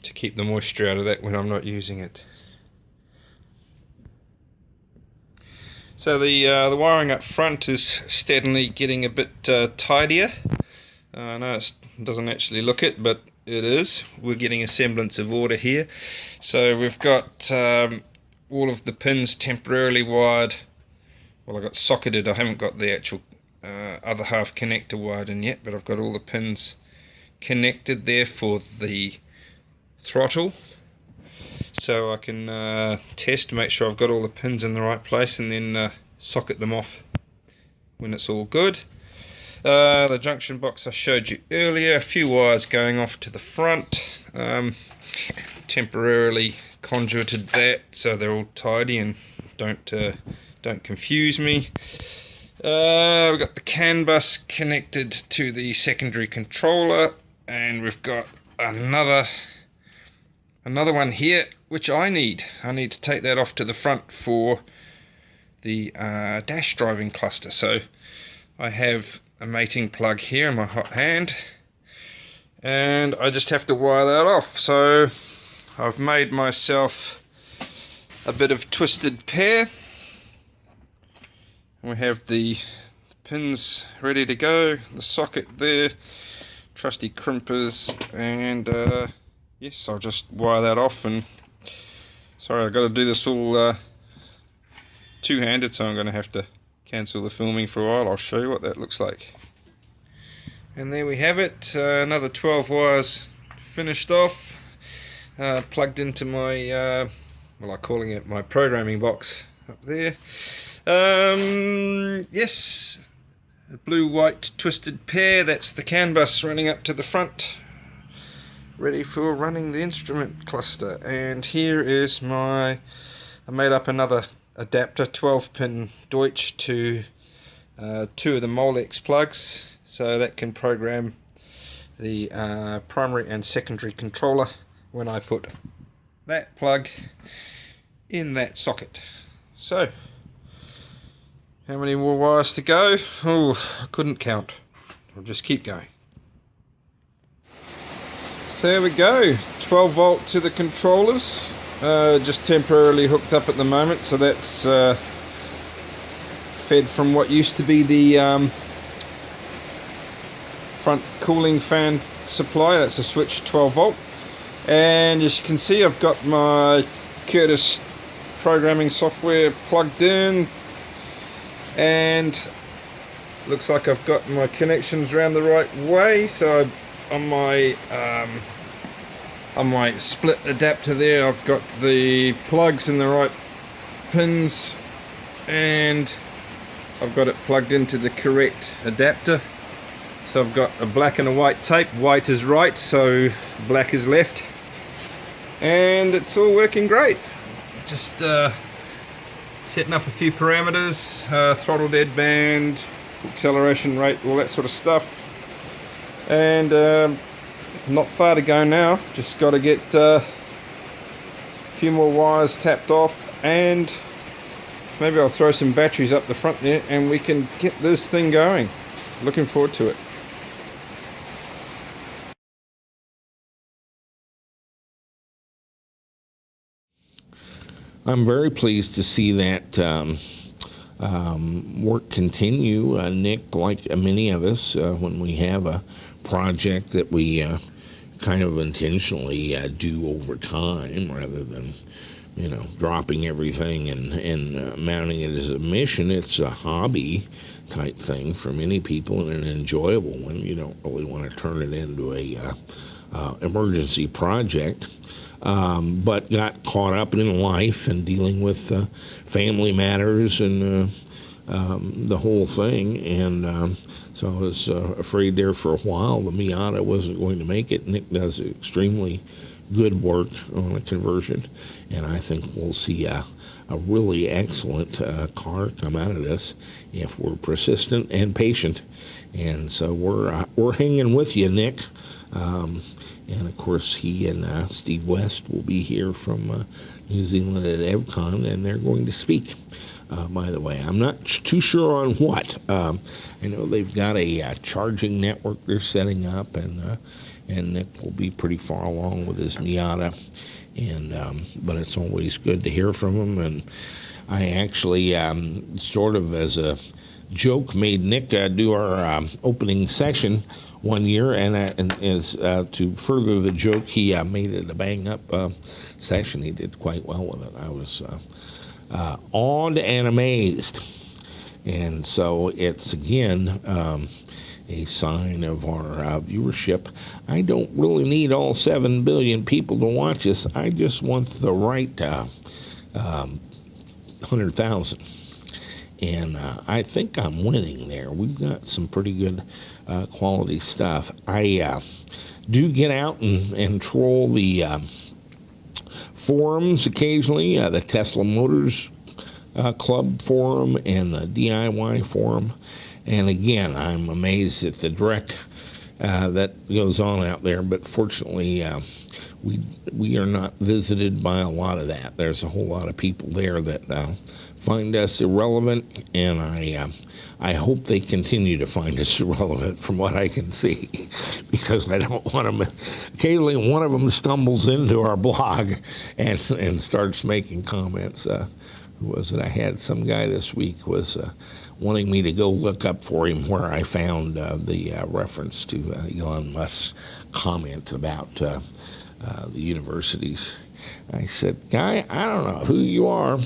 to keep the moisture out of that when I'm not using it. So the wiring up front is steadily getting a bit tidier. I know it doesn't actually look it, but it is. We're getting a semblance of order here. So we've got all of the pins temporarily wired. Well, I got socketed. I haven't got the actual other half connector wired in yet, but I've got all the pins connected there for the throttle. So I can test, make sure I've got all the pins in the right place, and then socket them off when it's all good. The junction box I showed you earlier, a few wires going off to the front. Temporarily conduited that so they're all tidy and don't confuse me. We've got the CAN bus connected to the secondary controller, and we've got another one here which I need to take that off to the front for the dash driving cluster. So I have a mating plug here in my hot hand, and I just have to wire that off. So I've made myself a bit of twisted pair. We have the pins ready to go, the socket there, trusty crimpers, and yes, I'll just wire that off. And sorry, I've got to do this all two-handed, so I'm going to have to cancel the filming for a while. I'll show you what that looks like. And there we have it, another 12 wires finished off, plugged into my, well, I'm calling it my programming box up there. Yes, a blue-white twisted pair. That's the CAN bus running up to the front, ready for running the instrument cluster. And here is I made up another adapter, 12-pin Deutsch to 2 of the Molex plugs, so that can program the primary and secondary controller when I put that plug in that socket. So how many more wires to go? Oh, I couldn't count. I'll just keep going. So there we go, 12 volt to the controllers, just temporarily hooked up at the moment, so that's fed from what used to be the front cooling fan supply. That's a switch 12 volt, and as you can see, I've got my Curtis programming software plugged in, and looks like I've got my connections around the right way. So on my split adapter there, I've got the plugs in the right pins, and I've got it plugged into the correct adapter. So I've got a black and a white tape. White is right, so black is left, and it's all working great. Just setting up a few parameters, throttle dead band, acceleration rate, all that sort of stuff, and not far to go now. Just got to get a few more wires tapped off, and maybe I'll throw some batteries up the front there and we can get this thing going. Looking forward to it. I'm very pleased to see that work continue, Nick, like many of us, when we have a project that we kind of intentionally do over time rather than, dropping everything and mounting it as a mission. It's a hobby type thing for many people, and an enjoyable one. You don't really want to turn it into a emergency project. But got caught up in life and dealing with family matters and the whole thing, and so I was afraid there for a while the Miata wasn't going to make it. Nick does extremely good work on a conversion, and I think we'll see a really excellent car come out of this if we're persistent and patient. And so we're hanging with you, Nick. And of course, he and Steve West will be here from New Zealand at EVCON, and they're going to speak. By the way, I'm not too sure on what. I know they've got a charging network they're setting up, and Nick will be pretty far along with his Miata. But it's always good to hear from him. And I actually, sort of as a joke, made Nick do our opening session one year, and as to further the joke, he made it a bang-up session. He did quite well with it. I was awed and amazed. And so it's, again, a sign of our viewership. I don't really need all 7 billion people to watch us. I just want the right 100,000. and I think I'm winning there. We've got some pretty good quality stuff. I do get out and troll the forums occasionally, the Tesla Motors Club forum and the DIY forum. And again, I'm amazed at the dreck that goes on out there. But fortunately, we are not visited by a lot of that. There's a whole lot of people there that find us irrelevant, and I hope they continue to find us irrelevant from what I can see, because I don't want them. Occasionally, one of them stumbles into our blog and starts making comments. Who was it? I had some guy this week was wanting me to go look up for him where I found the reference to Elon Musk's comment about the universities. I said, guy, I don't know who you are,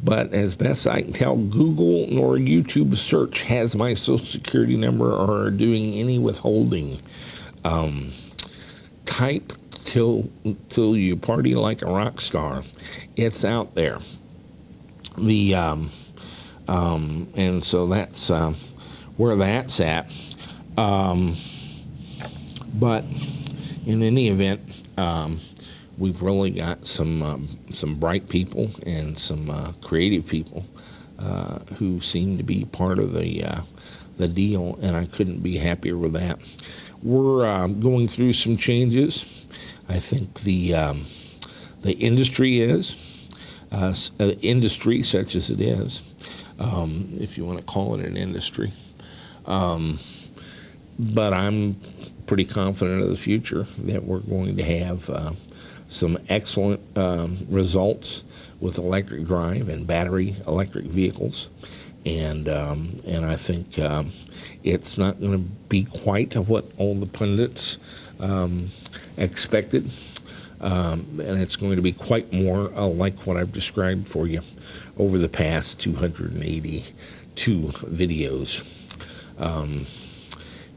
but as best I can tell, Google nor YouTube search has my social security number or are doing any withholding. Type till you party like a rock star. It's out there. And so that's where that's at. But in any event, we've really got some bright people and some creative people who seem to be part of the deal, and I couldn't be happier with that. We're going through some changes. I think the industry is. Industry such as it is, if you want to call it an industry. But I'm pretty confident of the future that we're going to have some excellent results with electric drive and battery electric vehicles. And I think it's not going to be quite what all the pundits expected. And it's going to be quite more like what I've described for you over the past 282 videos.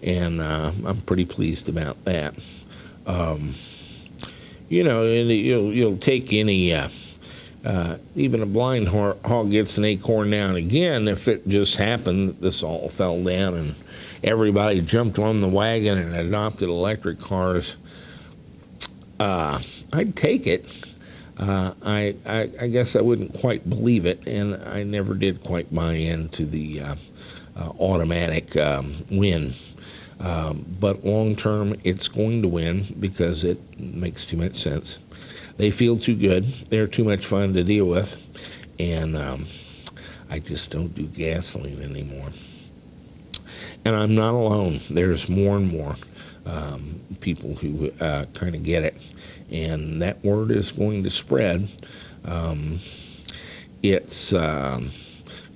And I'm pretty pleased about that. You'll take any, even a blind hog gets an acorn now and again. If it just happened that this all fell down and everybody jumped on the wagon and adopted electric cars, I'd take it. I guess I wouldn't quite believe it, and I never did quite buy into the automatic win. But long term, it's going to win because it makes too much sense. They feel too good. They're too much fun to deal with, and I just don't do gasoline anymore. And I'm not alone. There's more and more people who kind of get it, and that word is going to spread.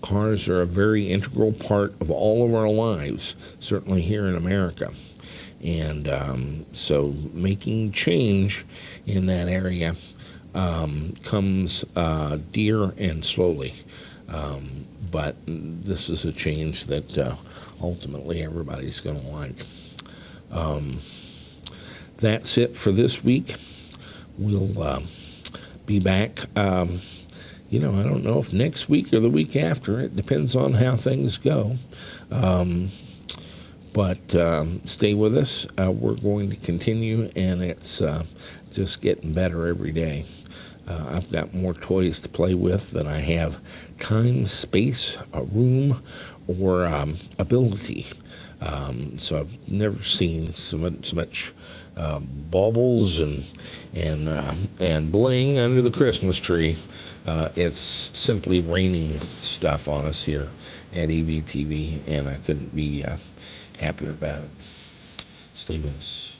Cars are a very integral part of all of our lives, certainly here in America, and so making change in that area comes dear and slowly, but this is a change that ultimately everybody's going to like. That's it for this week. We'll be back. I don't know if next week or the week after. It depends on how things go. But stay with us. We're going to continue, and it's just getting better every day. I've got more toys to play with than I have time, space, room, or ability. So I've never seen so much baubles and bling under the Christmas tree. It's simply raining stuff on us here at EVTV, and I couldn't be happier about it. Stay with us.